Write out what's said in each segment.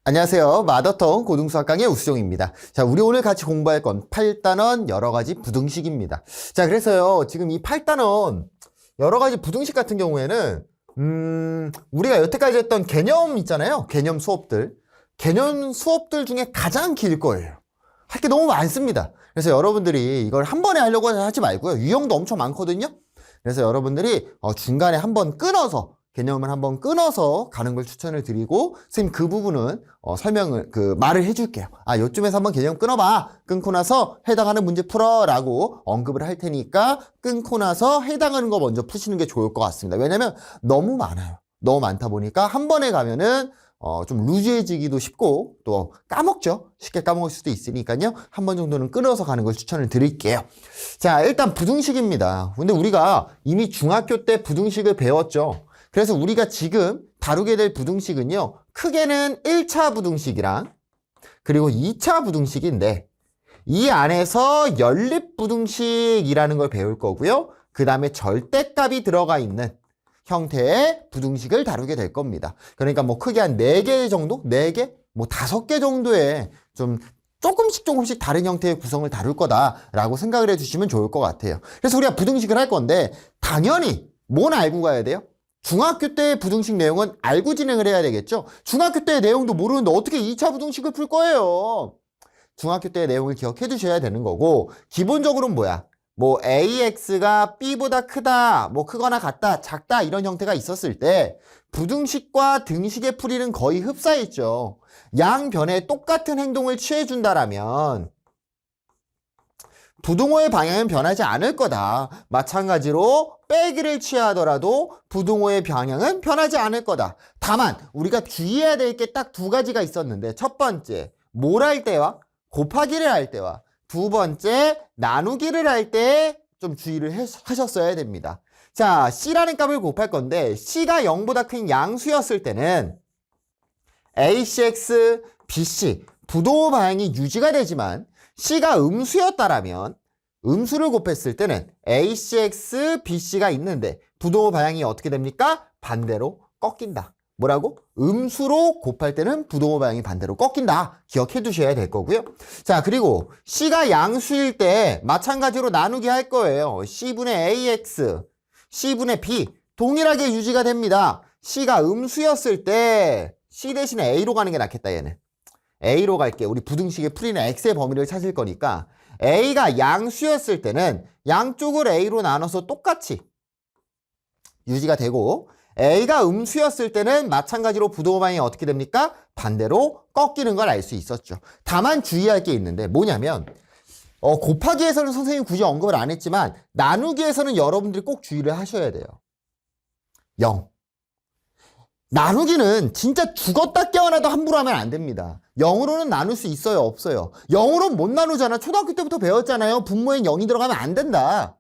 안녕하세요. 마더텅 고등수학 강의 우수정입니다. 자, 우리 오늘 같이 공부할 건 8단원 여러 가지 부등식입니다. 자, 그래서요, 지금 이 8단원 여러 가지 부등식 같은 경우에는, 우리가 여태까지 했던 개념 있잖아요. 개념 수업들. 개념 수업들 중에 가장 길 거예요. 할 게 너무 많습니다. 그래서 여러분들이 이걸 한 번에 하려고 하지 말고요. 유형도 엄청 많거든요. 그래서 여러분들이 중간에 한번 끊어서 개념을 한번 끊어서 가는 걸 추천을 드리고, 선생님 그 부분은 말을 해줄게요. 요쯤에서 한번 개념 끊어봐. 끊고 나서 해당하는 문제 풀어 라고 언급을 할 테니까 끊고 나서 해당하는 거 먼저 푸시는 게 좋을 것 같습니다. 왜냐면 너무 많아요. 너무 많다 보니까 한 번에 가면은 좀 루즈해지기도 쉽고 또 까먹죠. 쉽게 까먹을 수도 있으니까요. 한 번 정도는 끊어서 가는 걸 추천을 드릴게요. 자, 일단 부등식입니다. 근데 우리가 이미 중학교 때 부등식을 배웠죠. 그래서 우리가 지금 다루게 될 부등식은요, 크게는 1차 부등식이랑 그리고 2차 부등식인데, 이 안에서 연립부등식이라는 걸 배울 거고요. 그 다음에 절대값이 들어가 있는 형태의 부등식을 다루게 될 겁니다. 그러니까 뭐 크게 한 4개 정도? 4개? 뭐 5개 정도의 좀 조금씩 다른 형태의 구성을 다룰 거다라고 생각을 해주시면 좋을 것 같아요. 그래서 우리가 부등식을 할 건데, 당연히 뭘 알고 가야 돼요? 중학교 때의 부등식 내용은 알고 진행을 해야 되겠죠? 중학교 때의 내용도 모르는데 어떻게 2차 부등식을 풀 거예요? 중학교 때의 내용을 기억해 두셔야 되는 거고, 기본적으로는 뭐야? 뭐 AX가 B보다 크다, 뭐 크거나 같다, 작다 이런 형태가 있었을 때 부등식과 등식의 풀이는 거의 흡사했죠. 양변에 똑같은 행동을 취해준다라면 부등호의 방향은 변하지 않을 거다. 마찬가지로 빼기를 취하더라도 부등호의 방향은 변하지 않을 거다. 다만 우리가 주의해야 될 게 딱 2가지가 있었는데, 첫 번째 뭘 할 때와 곱하기를 할 때와 두 번째 나누기를 할 때 좀 주의를 하셨어야 됩니다. 자, C라는 값을 곱할 건데 C가 0보다 큰 양수였을 때는 ACX, BC 부등호 방향이 유지가 되지만 C가 음수였다라면 음수를 곱했을 때는 ACX, BC가 있는데 부등호 방향이 어떻게 됩니까? 반대로 꺾인다. 뭐라고? 음수로 곱할 때는 부등호 방향이 반대로 꺾인다. 기억해 두셔야 될 거고요. 자, 그리고 C가 양수일 때 마찬가지로 나누기 할 거예요. C분의 AX, C분의 B 동일하게 유지가 됩니다. C가 음수였을 때 C 대신에 A로 가는 게 낫겠다. 얘는 A로 갈게. 우리 부등식의 풀이는 X의 범위를 찾을 거니까 A가 양수였을 때는 양쪽을 A로 나눠서 똑같이 유지가 되고, A가 음수였을 때는 마찬가지로 부등호 방향이 어떻게 됩니까? 반대로 꺾이는 걸 알 수 있었죠. 다만 주의할 게 있는데 뭐냐면 곱하기에서는 선생님이 굳이 언급을 안 했지만 나누기에서는 여러분들이 꼭 주의를 하셔야 돼요. 0. 나누기는 진짜 죽었다 깨어나도 함부로 하면 안 됩니다. 0으로는 나눌 수 있어요, 없어요? 0으로는 못 나누잖아. 초등학교 때부터 배웠잖아요. 분모엔 0이 들어가면 안 된다.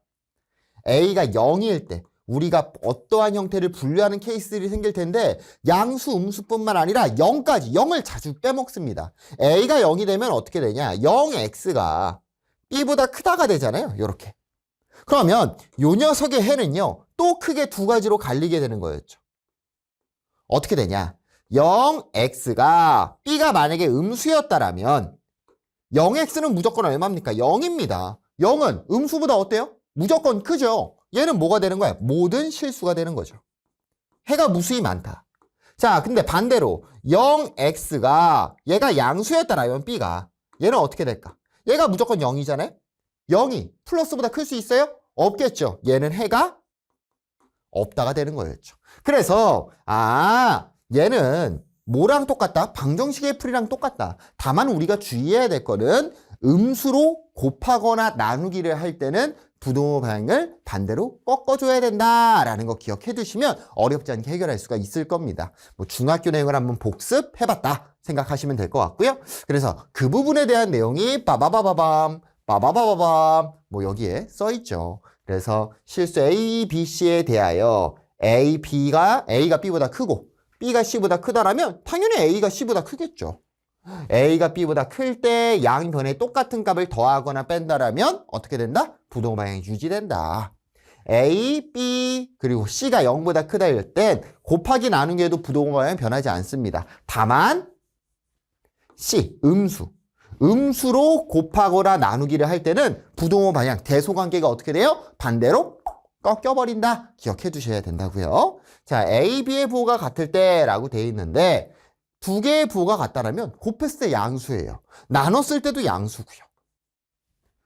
A가 0일 때 우리가 어떠한 형태를 분류하는 케이스들이 생길 텐데, 양수, 음수뿐만 아니라 0까지, 0을 자주 빼먹습니다. A가 0이 되면 어떻게 되냐? 0x가 B보다 크다가 되잖아요. 이렇게. 그러면 요 녀석의 해는요, 또 크게 2가지로 갈리게 되는 거였죠. 어떻게 되냐? 0x가 B가 만약에 음수였다라면 0x는 무조건 얼마입니까? 0입니다. 0은 음수보다 어때요? 무조건 크죠. 얘는 뭐가 되는 거야? 모든 실수가 되는 거죠. 해가 무수히 많다. 자, 근데 반대로 0x가 얘가 양수였다라면 B가 얘는 어떻게 될까? 얘가 무조건 0이잖아요? 0이 플러스보다 클 수 있어요? 없겠죠. 얘는 해가 없다가 되는 거였죠. 그래서 얘는 뭐랑 똑같다? 방정식의 풀이랑 똑같다. 다만 우리가 주의해야 될 거는 음수로 곱하거나 나누기를 할 때는 부등호 방향을 반대로 꺾어줘야 된다라는 거 기억해 두시면 어렵지 않게 해결할 수가 있을 겁니다. 뭐 중학교 내용을 한번 복습해봤다 생각하시면 될 것 같고요. 그래서 그 부분에 대한 내용이 빠바바바밤 뭐 여기에 써있죠. 그래서 실수 A, B, C에 대하여 A가 B보다 크고 B가 C보다 크다라면 당연히 A가 C보다 크겠죠. A가 B보다 클 때 양변에 똑같은 값을 더하거나 뺀다라면 어떻게 된다? 부등호 방향이 유지된다. A, B 그리고 C가 0보다 크다 일 땐 곱하기 나누기에도 부등호 방향은 변하지 않습니다. 다만 C, 음수. 음수로 곱하거나 나누기를 할 때는 부동호 방향, 대소관계가 어떻게 돼요? 반대로 꺾여버린다. 기억해 두셔야 된다고요. 자, A, B의 부호가 같을 때라고 돼 있는데 두 개의 부호가 같다라면 곱했을 때 양수예요. 나눴을 때도 양수고요.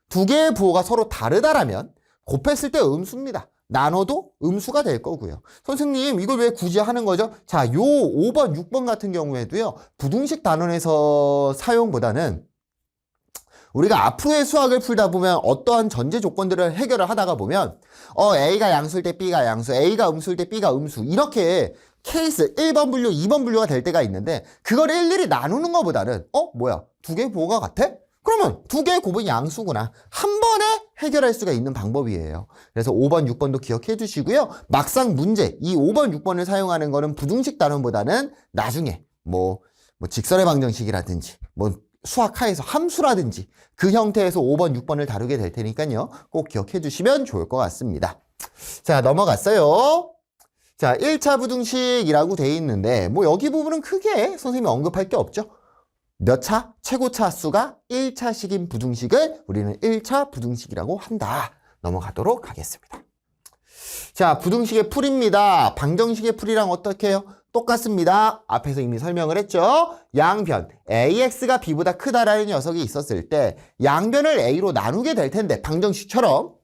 두 개의 부호가 서로 다르다라면 곱했을 때 음수입니다. 나눠도 음수가 될 거고요. 선생님, 이걸 왜 굳이 하는 거죠? 자, 요 5번, 6번 같은 경우에도요. 부등식 단원에서 사용보다는 우리가 앞으로의 수학을 풀다 보면 어떠한 전제 조건들을 해결을 하다가 보면 A가 양수일 때 B가 양수, A가 음수일 때 B가 음수 이렇게 케이스 1번 분류, 2번 분류가 될 때가 있는데 그걸 일일이 나누는 것보다는 뭐야? 두 개의 부호가 같아? 그러면 두 개의 곱은 양수구나. 한 번에 해결할 수가 있는 방법이에요. 그래서 5번, 6번도 기억해 주시고요. 막상 문제, 이 5번, 6번을 사용하는 거는 부등식 단원보다는 나중에 직선의 방정식이라든지 수학하에서 함수라든지 그 형태에서 5번, 6번을 다루게 될 테니까요. 꼭 기억해 주시면 좋을 것 같습니다. 자, 넘어갔어요. 자, 1차 부등식이라고 돼 있는데 여기 부분은 크게 선생님이 언급할 게 없죠. 몇 차? 최고차 수가 1차식인 부등식을 우리는 1차 부등식이라고 한다. 넘어가도록 하겠습니다. 자, 부등식의 풀입니다. 방정식의 풀이랑 어떻게 해요? 똑같습니다. 앞에서 이미 설명을 했죠. 양변 AX가 B보다 크다라는 녀석이 있었을 때 양변을 A로 나누게 될 텐데 방정식처럼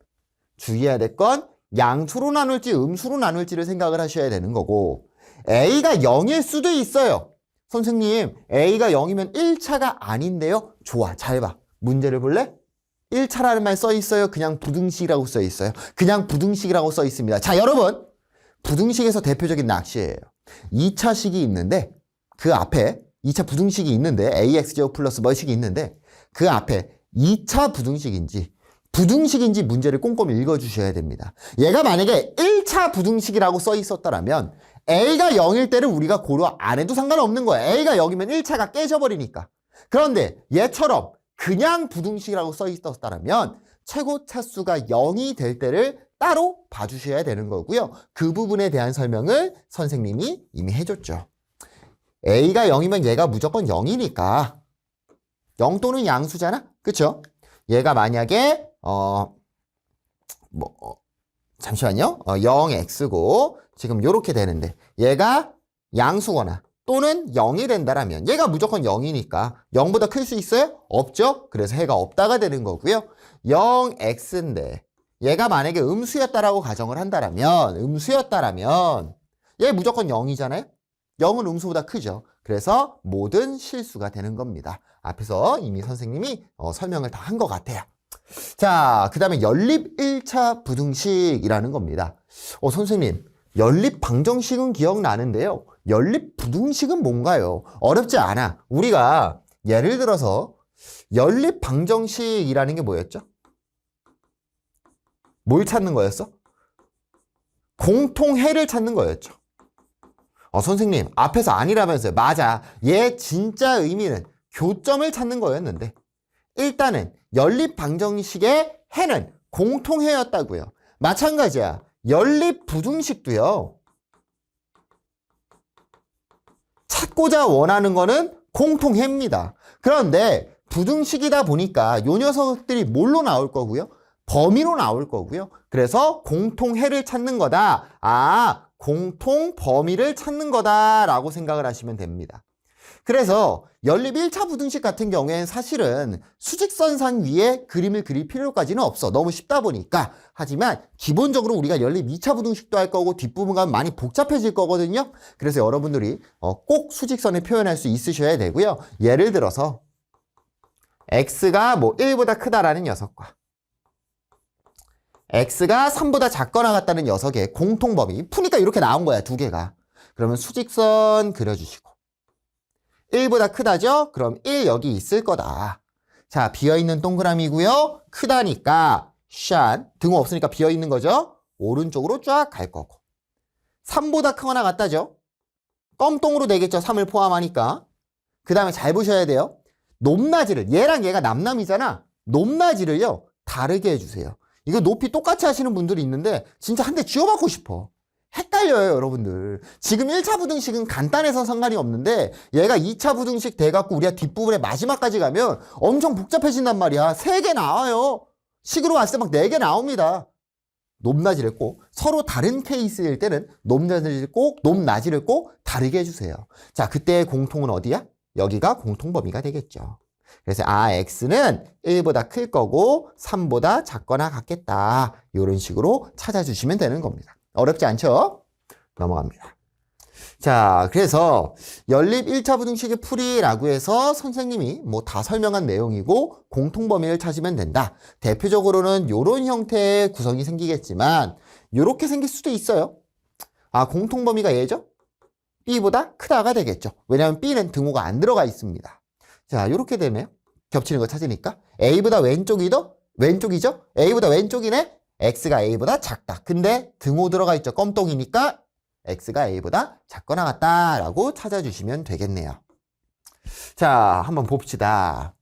주의해야 될 건 양수로 나눌지 음수로 나눌지를 생각을 하셔야 되는 거고 A가 0일 수도 있어요. 선생님, A가 0이면 1차가 아닌데요? 좋아, 잘 봐. 문제를 볼래? 1차라는 말 써 있어요? 그냥 부등식이라고 써 있어요? 그냥 부등식이라고 써 있습니다. 자, 여러분, 부등식에서 대표적인 낚시예요. 2차식이 있는데 그 앞에 2차 부등식이 있는데 AX제곱 플러스 뭐식이 있는데 그 앞에 2차 부등식인지 문제를 꼼꼼히 읽어주셔야 됩니다. 얘가 만약에 1차 부등식이라고 써 있었더라면 A가 0일 때는 우리가 고려 안 해도 상관없는 거예요. A가 0이면 1차가 깨져버리니까. 그런데 얘처럼 그냥 부등식이라고 써 있었다면 최고 차수가 0이 될 때를 따로 봐주셔야 되는 거고요. 그 부분에 대한 설명을 선생님이 이미 해줬죠. A가 0이면 얘가 무조건 0이니까 0 또는 양수잖아? 그쵸? 얘가 만약에 잠시만요. 0x고 지금 요렇게 되는데 얘가 양수거나 또는 0이 된다라면 얘가 무조건 0이니까 0보다 클 수 있어요? 없죠? 그래서 해가 없다가 되는 거고요. 0x인데 얘가 만약에 음수였다라고 가정을 한다라면 얘 무조건 0이잖아요? 0은 음수보다 크죠. 그래서 모든 실수가 되는 겁니다. 앞에서 이미 선생님이 설명을 다 한 것 같아요. 자, 그 다음에 연립 1차 부등식이라는 겁니다. 선생님, 연립 방정식은 기억나는데요. 연립 부등식은 뭔가요? 어렵지 않아. 우리가 예를 들어서 연립 방정식이라는 게 뭐였죠? 뭘 찾는 거였어? 공통해를 찾는 거였죠. 선생님, 앞에서 아니라면서요. 맞아. 얘 진짜 의미는 교점을 찾는 거였는데 일단은 연립 방정식의 해는 공통해였다고요. 마찬가지야. 연립 부등식도요. 찾고자 원하는 거는 공통해입니다. 그런데 부등식이다 보니까 요 녀석들이 뭘로 나올 거고요? 범위로 나올 거고요. 그래서 공통해를 찾는 거다. 공통 범위를 찾는 거다라고 생각을 하시면 됩니다. 그래서 연립 1차 부등식 같은 경우에는 사실은 수직선상 위에 그림을 그릴 필요까지는 없어. 너무 쉽다 보니까. 하지만 기본적으로 우리가 연립 2차 부등식도 할 거고 뒷부분 가면 많이 복잡해질 거거든요. 그래서 여러분들이 꼭 수직선에 표현할 수 있으셔야 되고요. 예를 들어서 x가 1보다 크다라는 녀석과 x가 3보다 작거나 같다는 녀석의 공통범위. 푸니까 이렇게 나온 거야, 두 개가. 그러면 수직선 그려주시고 1보다 크다죠? 그럼 1 여기 있을 거다. 자, 비어있는 동그라미고요. 크다니까 샷, 등호 없으니까 비어있는 거죠? 오른쪽으로 쫙 갈 거고 3보다 크거나 같다죠? 껌똥으로 되겠죠? 3을 포함하니까. 그 다음에 잘 보셔야 돼요. 높낮이를, 얘랑 얘가 남남이잖아. 높낮이를요 다르게 해주세요. 이거 높이 똑같이 하시는 분들이 있는데 진짜 한 대 쥐어맞고 싶어. 헷갈려요, 여러분들. 지금 1차 부등식은 간단해서 상관이 없는데 얘가 2차 부등식 돼갖고 우리가 뒷부분에 마지막까지 가면 엄청 복잡해진단 말이야. 3개 나와요. 식으로 봤을 때 막 4개 나옵니다. 높낮이를 꼭 서로 다른 케이스일 때는 높낮이를 꼭 다르게 해주세요. 자, 그때의 공통은 어디야? 여기가 공통범위가 되겠죠. 그래서 x는 1보다 클 거고 3보다 작거나 같겠다. 이런 식으로 찾아주시면 되는 겁니다. 어렵지 않죠? 넘어갑니다. 자, 그래서 연립 1차 부등식의 풀이라고 해서 선생님이 뭐 다 설명한 내용이고 공통범위를 찾으면 된다. 대표적으로는 이런 형태의 구성이 생기겠지만 이렇게 생길 수도 있어요. 아, 공통범위가 얘죠? B보다 크다가 되겠죠. 왜냐하면 B는 등호가 안 들어가 있습니다. 자, 이렇게 되네요. 겹치는 거 찾으니까 A보다 왼쪽이죠? A보다 왼쪽이네? X가 A보다 작다. 근데 등호 들어가 있죠. 껌똥이니까 X가 A보다 작거나 같다라고 찾아주시면 되겠네요. 자, 한번 봅시다.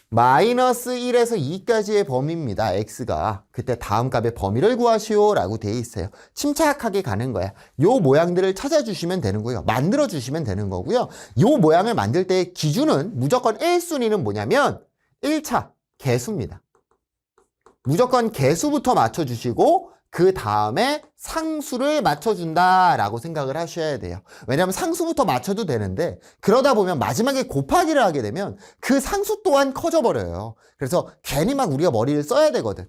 마이너스 1에서 2까지의 범위입니다. X가. 그때 다음 값의 범위를 구하시오 라고 돼 있어요. 침착하게 가는 거야. 요 모양들을 찾아주시면 되는 거고요. 만들어주시면 되는 거고요. 요 모양을 만들 때의 기준은 무조건 1순위는 뭐냐면 1차 개수입니다. 무조건 개수부터 맞춰주시고 그 다음에 상수를 맞춰준다라고 생각을 하셔야 돼요. 왜냐하면 상수부터 맞춰도 되는데 그러다 보면 마지막에 곱하기를 하게 되면 그 상수 또한 커져버려요. 그래서 괜히 막 우리가 머리를 써야 되거든.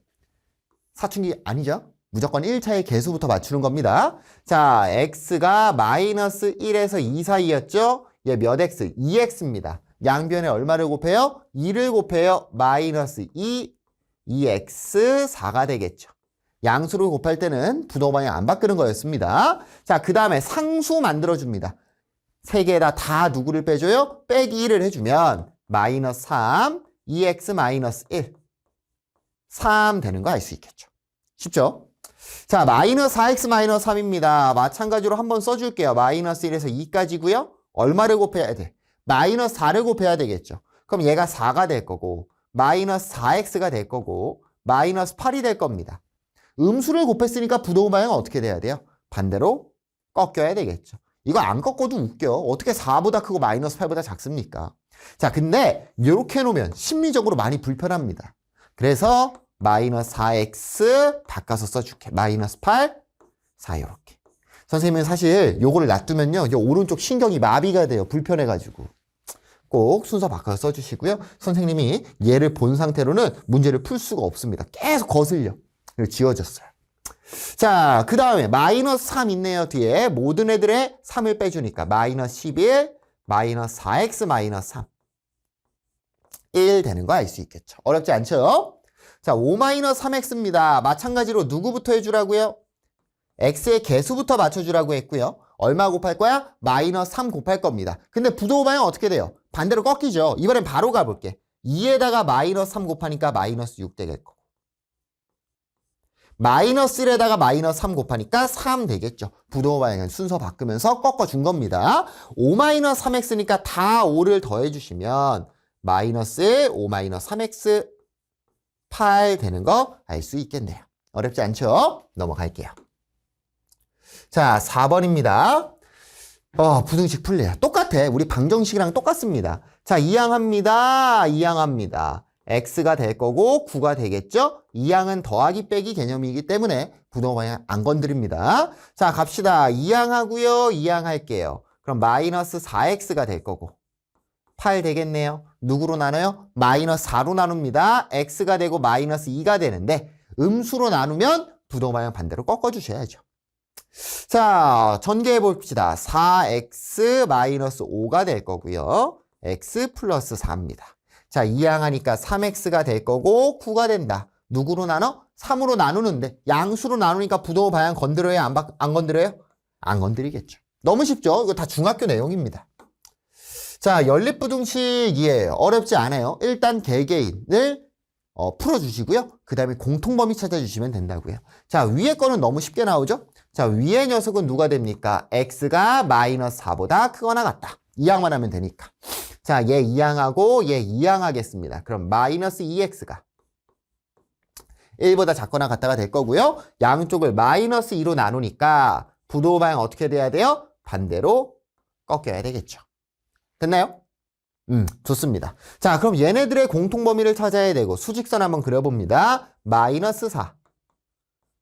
사춘기 아니죠? 무조건 1차의 개수부터 맞추는 겁니다. 자, x가 마이너스 1에서 2 사이였죠? 얘 몇 x? 2x입니다. 양변에 얼마를 곱해요? 2를 곱해요. 마이너스 2x 4가 되겠죠. 양수를 곱할 때는 분호 방향 안 바꾸는 거였습니다. 자, 그 다음에 상수 만들어줍니다. 3개에다 다 누구를 빼줘요? 빼기 1을 해주면 마이너스 3, 2x 마이너스 1, 3 되는 거 알 수 있겠죠. 쉽죠? 자, 마이너스 4x 마이너스 3입니다. 마찬가지로 한번 써줄게요. 마이너스 1에서 2까지고요. 얼마를 곱해야 돼? 마이너스 4를 곱해야 되겠죠. 그럼 얘가 4가 될 거고 마이너스 4x가 될 거고 마이너스 8이 될 겁니다. 음수를 곱했으니까 부동호 방향은 어떻게 돼야 돼요? 반대로 꺾여야 되겠죠. 이거 안 꺾어도 웃겨. 어떻게 4보다 크고 마이너스 8보다 작습니까? 자, 근데 이렇게 해놓으면 심리적으로 많이 불편합니다. 그래서 마이너스 4x 바꿔서 써줄게. 마이너스 8, 4 이렇게. 선생님은 사실 요거를 놔두면요. 요 오른쪽 신경이 마비가 돼요. 불편해가지고. 꼭 순서 바꿔서 써주시고요. 선생님이 얘를 본 상태로는 문제를 풀 수가 없습니다. 계속 거슬려. 지워졌어요. 자, 그 다음에 마이너스 3 있네요. 뒤에 모든 애들의 3을 빼주니까 마이너스 11, 마이너스 4x 마이너스 3 1 되는 거 알 수 있겠죠. 어렵지 않죠? 자, 5 마이너스 3x입니다. 마찬가지로 누구부터 해주라고요? x의 개수부터 맞춰주라고 했고요. 얼마 곱할 거야? 마이너스 3 곱할 겁니다. 근데 부동호 방향 어떻게 돼요? 반대로 꺾이죠. 이번엔 바로 가볼게. 2에다가 마이너스 3 곱하니까 마이너스 6 되겠고 마이너스 1에다가 마이너스 3 곱하니까 3 되겠죠. 부동호 방향은 순서 바꾸면서 꺾어준 겁니다. 5 마이너스 3x니까 다 5를 더해주시면 마이너스 1, 5 마이너스 3x 8 되는 거 알 수 있겠네요. 어렵지 않죠? 넘어갈게요. 자, 4번입니다. 부등식 풀래요. 똑같아. 우리 방정식이랑 똑같습니다. 자, 이항합니다. x가 될 거고 9가 되겠죠? 이항은 더하기 빼기 개념이기 때문에 부동호 방향 안 건드립니다. 자, 갑시다. 이항하고요. 이항할게요. 그럼 마이너스 4x가 될 거고 8 되겠네요. 누구로 나눠요? 마이너스 4로 나눕니다. x가 되고 마이너스 2가 되는데 음수로 나누면 부동호 방향 반대로 꺾어주셔야죠. 자, 전개해 봅시다. 4x 마이너스 5가 될 거고요. x 플러스 4입니다. 자, 이항하니까 3x가 될 거고 9가 된다. 누구로 나눠? 3으로 나누는데 양수로 나누니까 부동호 방향 건드려요? 안 건드려요? 안 건드리겠죠. 너무 쉽죠? 이거 다 중학교 내용입니다. 자, 연립부등식이에요. 어렵지 않아요. 일단 개개인을 풀어주시고요. 그 다음에 공통범위 찾아주시면 된다고요. 자, 위에 거는 너무 쉽게 나오죠? 자, 위의 녀석은 누가 됩니까? x가 마이너스 4보다 크거나 같다. 이항만 하면 되니까. 자, 얘 이항하고 얘 이항하겠습니다. 그럼 마이너스 2x가 1보다 작거나 같다가 될 거고요. 양쪽을 마이너스 2로 나누니까 부도 방향 어떻게 돼야 돼요? 반대로 꺾여야 되겠죠. 됐나요? 좋습니다. 자, 그럼 얘네들의 공통 범위를 찾아야 되고 수직선 한번 그려봅니다. 마이너스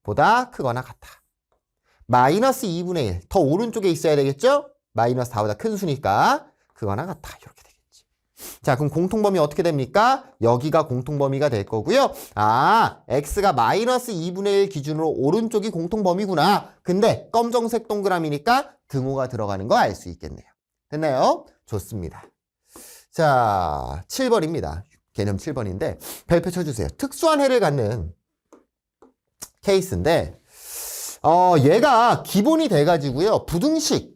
4보다 크거나 같아. 마이너스 2분의 1. 더 오른쪽에 있어야 되겠죠? 마이너스 4보다 큰 수니까 크거나 같아. 이렇게 되겠지. 자, 그럼 공통 범위 어떻게 됩니까? 여기가 공통 범위가 될 거고요. 아, x가 마이너스 2분의 1 기준으로 오른쪽이 공통 범위구나. 근데 검정색 동그라미니까 등호가 들어가는 거 알 수 있겠네요. 됐나요? 좋습니다. 자, 7번입니다. 개념 7번인데 별표 쳐주세요. 특수한 해를 갖는 케이스인데 얘가 기본이 돼가지고요. 부등식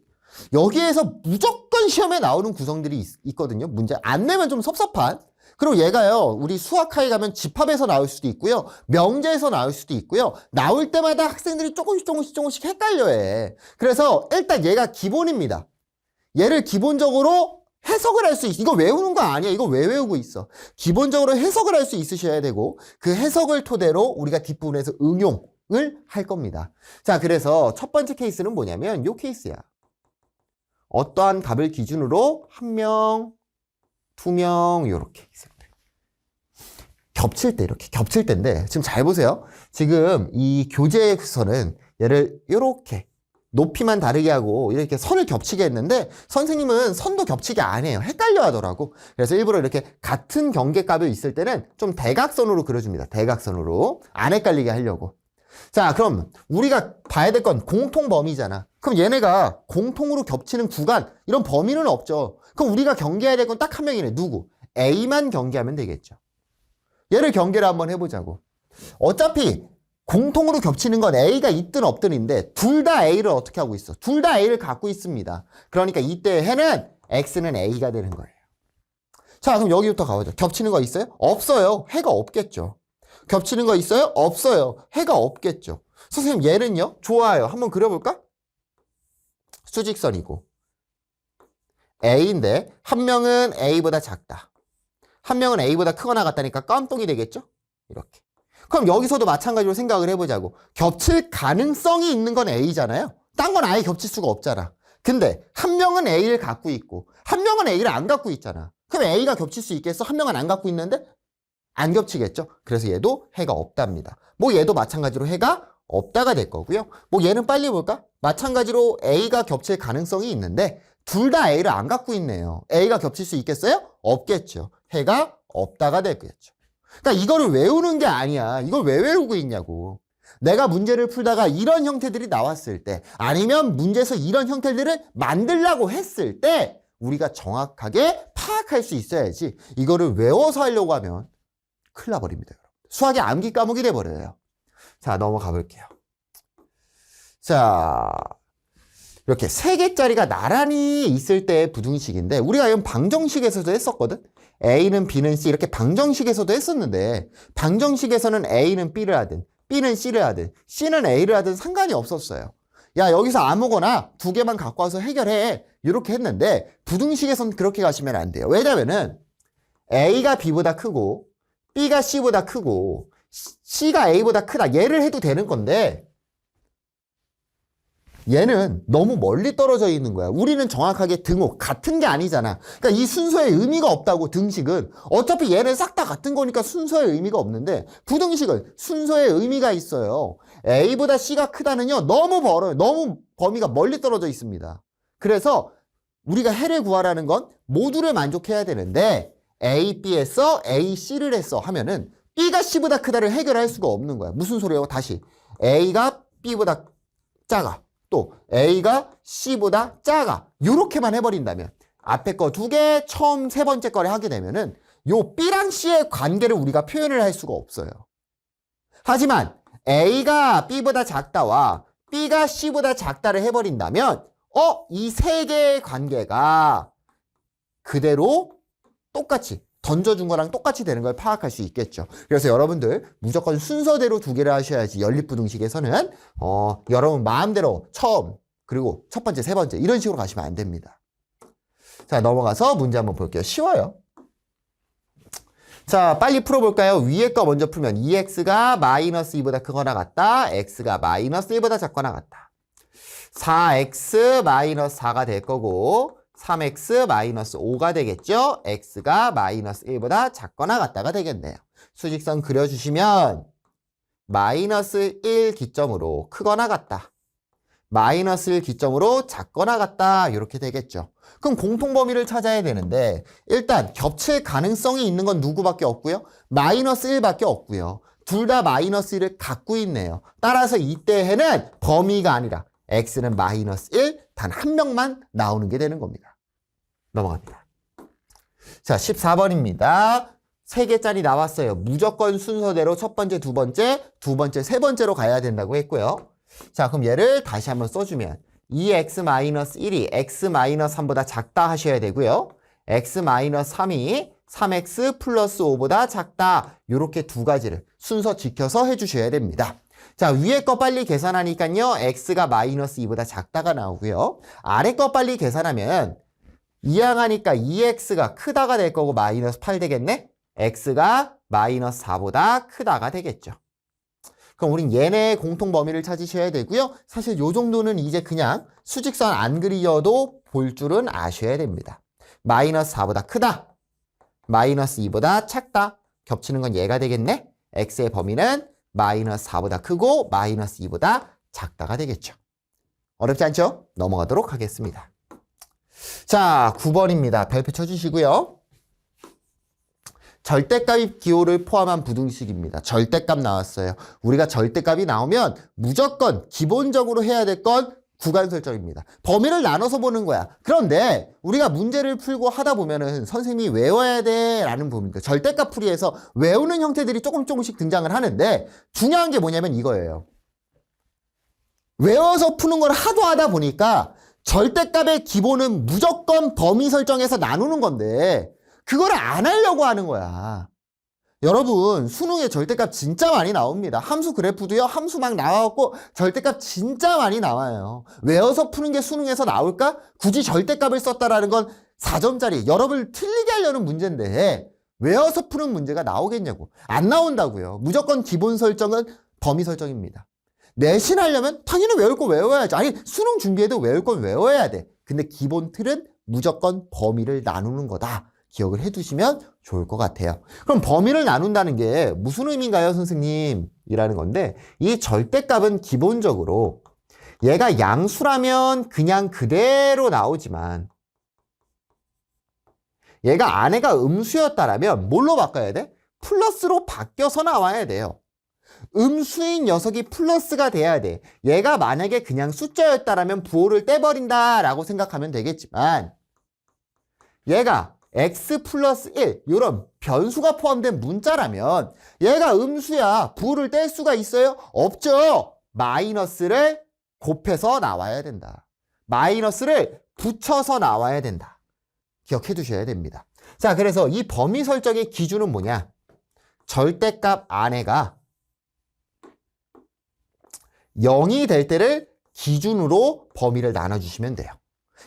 여기에서 무조건 시험에 나오는 구성들이 있거든요. 문제 안 내면 좀 섭섭한. 그리고 얘가요. 우리 수학하에 가면 집합에서 나올 수도 있고요. 명제에서 나올 수도 있고요. 나올 때마다 학생들이 조금씩 헷갈려해. 그래서 일단 얘가 기본입니다. 얘를 기본적으로 해석을 할 수 있어. 이거 외우는 거 아니야. 이거 왜 외우고 있어? 기본적으로 해석을 할 수 있으셔야 되고 그 해석을 토대로 우리가 뒷부분에서 응용을 할 겁니다. 자, 그래서 첫 번째 케이스는 뭐냐면 요 케이스야. 어떠한 값을 기준으로 1명, 2명 요렇게 있을 때. 겹칠 때 이렇게 겹칠 때인데 지금 잘 보세요. 지금 이 교재에서는 얘를 요렇게 높이만 다르게 하고 이렇게 선을 겹치게 했는데 선생님은 선도 겹치게 안 해요. 헷갈려 하더라고. 그래서 일부러 이렇게 같은 경계값이 있을 때는 좀 대각선으로 그려줍니다. 대각선으로. 안 헷갈리게 하려고. 자, 그럼 우리가 봐야 될 건 공통 범위잖아. 그럼 얘네가 공통으로 겹치는 구간 이런 범위는 없죠. 그럼 우리가 경계해야 될 건 딱 한 명이네. 누구? A만 경계하면 되겠죠. 얘를 경계를 한번 해보자고. 어차피 공통으로 겹치는 건 A가 있든 없든인데 둘 다 A를 어떻게 하고 있어? 둘 다 A를 갖고 있습니다. 그러니까 이때 해는 X는 A가 되는 거예요. 자, 그럼 여기부터 가보죠. 겹치는 거 있어요? 없어요. 해가 없겠죠. 겹치는 거 있어요? 없어요. 해가 없겠죠. 선생님 얘는요? 좋아요. 한번 그려볼까? 수직선이고 A인데 한 명은 A보다 작다. 한 명은 A보다 크거나 같다니까 깜똥이 되겠죠? 이렇게. 그럼 여기서도 마찬가지로 생각을 해보자고. 겹칠 가능성이 있는 건 A잖아요. 딴 건 아예 겹칠 수가 없잖아. 근데 한 명은 A를 갖고 있고 한 명은 A를 안 갖고 있잖아. 그럼 A가 겹칠 수 있겠어? 한 명은 안 갖고 있는데? 안 겹치겠죠? 그래서 얘도 해가 없답니다. 뭐 얘도 마찬가지로 해가 없다가 될 거고요. 뭐 얘는 빨리 볼까? 마찬가지로 A가 겹칠 가능성이 있는데 둘 다 A를 안 갖고 있네요. A가 겹칠 수 있겠어요? 없겠죠. 해가 없다가 되겠죠. 그러니까 이거를 외우는 게 아니야. 이걸 왜 외우고 있냐고. 내가 문제를 풀다가 이런 형태들이 나왔을 때 아니면 문제에서 이런 형태들을 만들려고 했을 때 우리가 정확하게 파악할 수 있어야지 이거를 외워서 하려고 하면 큰일 나버립니다. 여러분. 수학의 암기 과목이 돼버려요. 자, 넘어가 볼게요. 자, 이렇게 세 개짜리가 나란히 있을 때의 부등식인데 우리가 이건 방정식에서도 했었거든. A는 B는 C 이렇게 방정식에서도 했었는데 방정식에서는 A는 B를 하든 B는 C를 하든 C는 A를 하든 상관이 없었어요. 야, 여기서 아무거나 두 개만 갖고 와서 해결해 이렇게 했는데 부등식에서는 그렇게 가시면 안 돼요. 왜냐면은 A가 B보다 크고 B가 C보다 크고 C가 A보다 크다 얘를 해도 되는 건데 얘는 너무 멀리 떨어져 있는 거야. 우리는 정확하게 등호 같은 게 아니잖아. 그러니까 이 순서에 의미가 없다고. 등식은 어차피 얘는 싹 다 같은 거니까 순서에 의미가 없는데 부등식은 순서에 의미가 있어요. A보다 C가 크다는요 너무 멀어요. 너무 범위가 멀리 떨어져 있습니다. 그래서 우리가 해를 구하라는 건 모두를 만족해야 되는데 A, B에서 A, C를 했어 하면은 B가 C보다 크다를 해결할 수가 없는 거야. 무슨 소리예요? 다시 A가 B보다 작아. 또 A가 C보다 작아. 요렇게만 해버린다면 앞에 거 두 개, 처음 세 번째 거를 하게 되면은 요 B랑 C의 관계를 우리가 표현을 할 수가 없어요. 하지만 A가 B보다 작다와 B가 C보다 작다를 해버린다면 이 세 개의 관계가 그대로 똑같이 던져준 거랑 똑같이 되는 걸 파악할 수 있겠죠. 그래서 여러분들 무조건 순서대로 두 개를 하셔야지 연립부등식에서는 여러분 마음대로 처음 그리고 첫 번째, 세 번째 이런 식으로 가시면 안 됩니다. 자, 넘어가서 문제 한번 볼게요. 쉬워요. 자, 빨리 풀어볼까요? 위에 거 먼저 풀면 2x가 마이너스 2보다 크거나 같다. x가 마이너스 1보다 작거나 같다. 4x 마이너스 4가 될 거고 3x 마이너스 5가 되겠죠? x가 마이너스 1보다 작거나 같다가 되겠네요. 수직선 그려주시면 마이너스 1 기점으로 크거나 같다. 마이너스 1 기점으로 작거나 같다. 이렇게 되겠죠. 그럼 공통범위를 찾아야 되는데 일단 겹칠 가능성이 있는 건 누구밖에 없고요. 마이너스 1밖에 없고요. 둘 다 마이너스 1을 갖고 있네요. 따라서 이때에는 범위가 아니라 x는 마이너스 1, 단 한 명만 나오는 게 되는 겁니다. 넘어갑니다. 자, 14번입니다. 3개짜리 나왔어요. 무조건 순서대로 첫 번째, 두 번째, 세 번째로 가야 된다고 했고요. 자, 그럼 얘를 다시 한번 써주면 2x-1이 x-3보다 작다 하셔야 되고요. x-3이 3x 플러스 5보다 작다. 이렇게 두 가지를 순서 지켜서 해주셔야 됩니다. 자, 위에 거 빨리 계산하니까요. x가 마이너스 2보다 작다가 나오고요. 아래 거 빨리 계산하면 이항하니까 2x가 크다가 될 거고 마이너스 8 되겠네? x가 마이너스 4보다 크다가 되겠죠. 그럼 우린 얘네 공통 범위를 찾으셔야 되고요. 사실 요 정도는 이제 그냥 수직선 안 그리어도 볼 줄은 아셔야 됩니다. 마이너스 4보다 크다. 마이너스 2보다 작다. 겹치는 건 얘가 되겠네. x의 범위는 마이너스 4보다 크고 마이너스 2보다 작다가 되겠죠. 어렵지 않죠? 넘어가도록 하겠습니다. 자, 9번입니다. 별표 쳐주시고요. 절대값 기호를 포함한 부등식입니다. 절대값 나왔어요. 우리가 절대값이 나오면 무조건 기본적으로 해야 될 건 구간 설정입니다. 범위를 나눠서 보는 거야. 그런데 우리가 문제를 풀고 하다 보면은 선생님이 외워야 돼 라는 부분입니다. 절대값 풀이에서 외우는 형태들이 조금씩 등장을 하는데 중요한 게 뭐냐면 이거예요. 외워서 푸는 걸 하도 하다 보니까 절대값의 기본은 무조건 범위 설정해서 나누는 건데 그거를 안 하려고 하는 거야. 여러분, 수능에 절대값 진짜 많이 나옵니다. 함수 그래프도요, 함수 막 나와갖고 절대값 진짜 많이 나와요. 외워서 푸는 게 수능에서 나올까? 굳이 절대값을 썼다라는 건 4점짜리 여러분을 틀리게 하려는 문제인데 외워서 푸는 문제가 나오겠냐고. 안 나온다고요. 무조건 기본 설정은 범위 설정입니다. 내신 하려면 당연히 외울 거 외워야죠. 아니, 수능 준비해도 외울 건 외워야 돼. 근데 기본 틀은 무조건 범위를 나누는 거다. 기억을 해두시면 좋을 것 같아요. 그럼 범위를 나눈다는 게 무슨 의미인가요, 선생님? 이라는 건데 이 절대값은 기본적으로 얘가 양수라면 그냥 그대로 나오지만 얘가 안에가 음수였다라면 뭘로 바꿔야 돼? 플러스로 바뀌어서 나와야 돼요. 음수인 녀석이 플러스가 돼야 돼. 얘가 만약에 그냥 숫자였다라면 부호를 떼버린다라고 생각하면 되겠지만 얘가 x 플러스 1 이런 변수가 포함된 문자라면 얘가 음수야. 부호를 뗄 수가 있어요? 없죠. 마이너스를 곱해서 나와야 된다. 마이너스를 붙여서 나와야 된다. 기억해 두셔야 됩니다. 자, 그래서 이 범위 설정의 기준은 뭐냐? 절대값 안에가 0이 될 때를 기준으로 범위를 나눠주시면 돼요.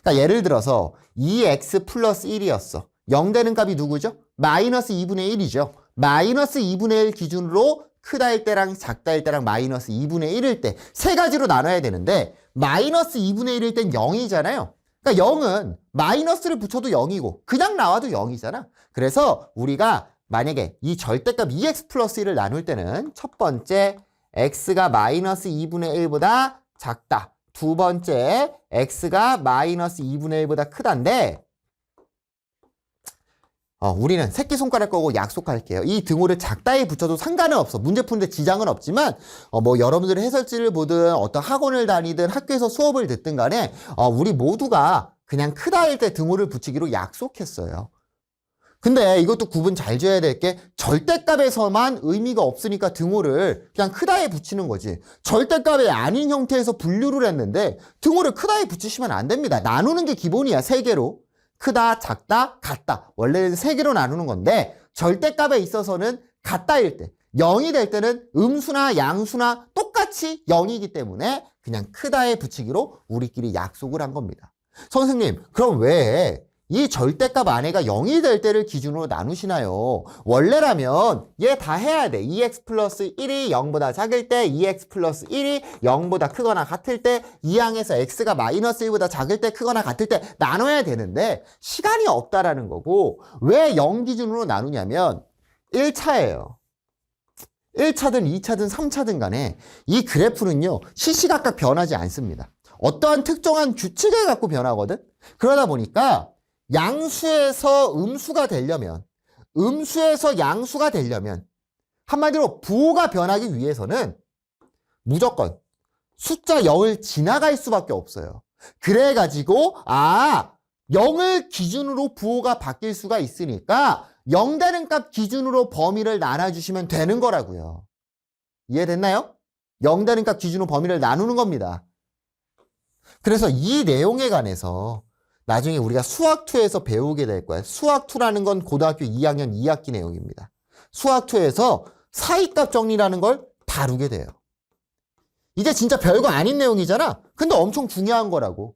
그러니까 예를 들어서 2x 플러스 1이었어. 0 되는 값이 누구죠? 마이너스 2분의 1이죠. 마이너스 2분의 1 기준으로 크다일 때랑 작다일 때랑 마이너스 2분의 1일 때 세 가지로 나눠야 되는데 마이너스 2분의 1일 땐 0이잖아요. 그러니까 0은 마이너스를 붙여도 0이고 그냥 나와도 0이잖아. 그래서 우리가 만약에 이 절대값 2x 플러스 1을 나눌 때는 첫 번째 x가 마이너스 2분의 1보다 작다. 두 번째 x가 마이너스 2분의 1보다 크다인데 우리는 새끼손가락 거고 약속할게요. 이 등호를 작다에 붙여도 상관은 없어. 문제 푸는데 지장은 없지만 뭐 여러분들이 해설지를 보든 어떤 학원을 다니든 학교에서 수업을 듣든 간에 우리 모두가 그냥 크다일 때 등호를 붙이기로 약속했어요. 근데 이것도 구분 잘 지어야 될 게 절대값에서만 의미가 없으니까 등호를 그냥 크다에 붙이는 거지. 절대값이 아닌 형태에서 분류를 했는데 등호를 크다에 붙이시면 안 됩니다. 나누는 게 기본이야. 세 개로. 크다, 작다, 같다. 원래는 세 개로 나누는 건데 절대값에 있어서는 같다일 때 0이 될 때는 음수나 양수나 똑같이 0이기 때문에 그냥 크다에 붙이기로 우리끼리 약속을 한 겁니다. 선생님, 그럼 왜 이 절대값 안에가 0이 될 때를 기준으로 나누시나요? 원래라면 얘 다 해야 돼. 2x 플러스 1이 0보다 작을 때, 2x 플러스 1이 0보다 크거나 같을 때, 2항에서 x가 마이너스 1보다 작을 때, 크거나 같을 때 나눠야 되는데 시간이 없다라는 거고, 왜 0 기준으로 나누냐면 1차예요. 1차든 2차든 3차든 간에 이 그래프는요, 시시각각 변하지 않습니다. 어떠한 특정한 규칙을 갖고 변하거든? 그러다 보니까 양수에서 음수가 되려면, 음수에서 양수가 되려면, 한마디로 부호가 변하기 위해서는 무조건 숫자 0을 지나갈 수밖에 없어요. 그래가지고 0을 기준으로 부호가 바뀔 수가 있으니까 0 되는 값 기준으로 범위를 나눠주시면 되는 거라고요. 이해됐나요? 0 되는 값 기준으로 범위를 나누는 겁니다. 그래서 이 내용에 관해서 나중에 우리가 수학2에서 배우게 될 거예요. 수학2라는 건 고등학교 2학년 2학기 내용입니다. 수학2에서 사이값 정리라는 걸 다루게 돼요. 이게 진짜 별거 아닌 내용이잖아. 근데 엄청 중요한 거라고.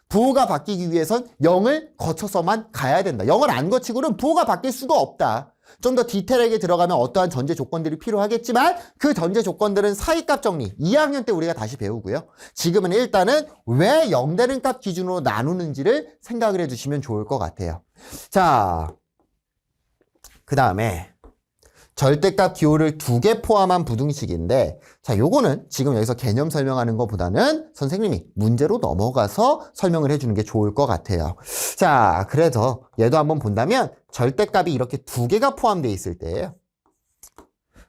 부호가 바뀌기 위해선 0을 거쳐서만 가야 된다. 0을 안 거치고는 부호가 바뀔 수가 없다. 좀 더 디테일하게 들어가면 어떠한 전제 조건들이 필요하겠지만 그 전제 조건들은 사이값 정리 2학년 때 우리가 다시 배우고요. 지금은 일단은 왜 0 되는 값 기준으로 나누는지를 생각을 해주시면 좋을 것 같아요. 자, 그 다음에 절대값 기호를 2개 포함한 부등식인데, 자, 요거는 지금 여기서 개념 설명하는 것보다는 선생님이 문제로 넘어가서 설명을 해주는 게 좋을 것 같아요. 자, 그래서 얘도 한번 본다면 절대값이 이렇게 2개가 포함되어 있을 때예요.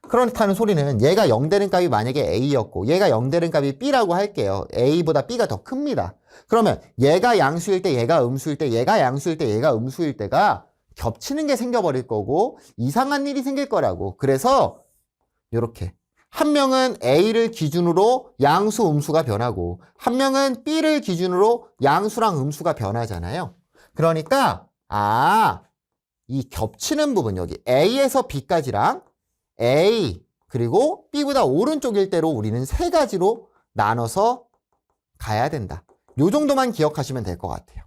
그렇다는 소리는 얘가 0 되는 값이 만약에 A였고 얘가 0 되는 값이 B라고 할게요. A보다 B가 더 큽니다. 그러면 얘가 양수일 때, 얘가 음수일 때, 얘가 양수일 때, 얘가 음수일 때가 겹치는 게 생겨버릴 거고 이상한 일이 생길 거라고. 그래서 이렇게 한 명은 A를 기준으로 양수, 음수가 변하고 한 명은 B를 기준으로 양수랑 음수가 변하잖아요. 그러니까 이 겹치는 부분 여기 A에서 B까지랑 A 그리고 B보다 오른쪽일 때로 우리는 세 가지로 나눠서 가야 된다. 요 정도만 기억하시면 될 것 같아요.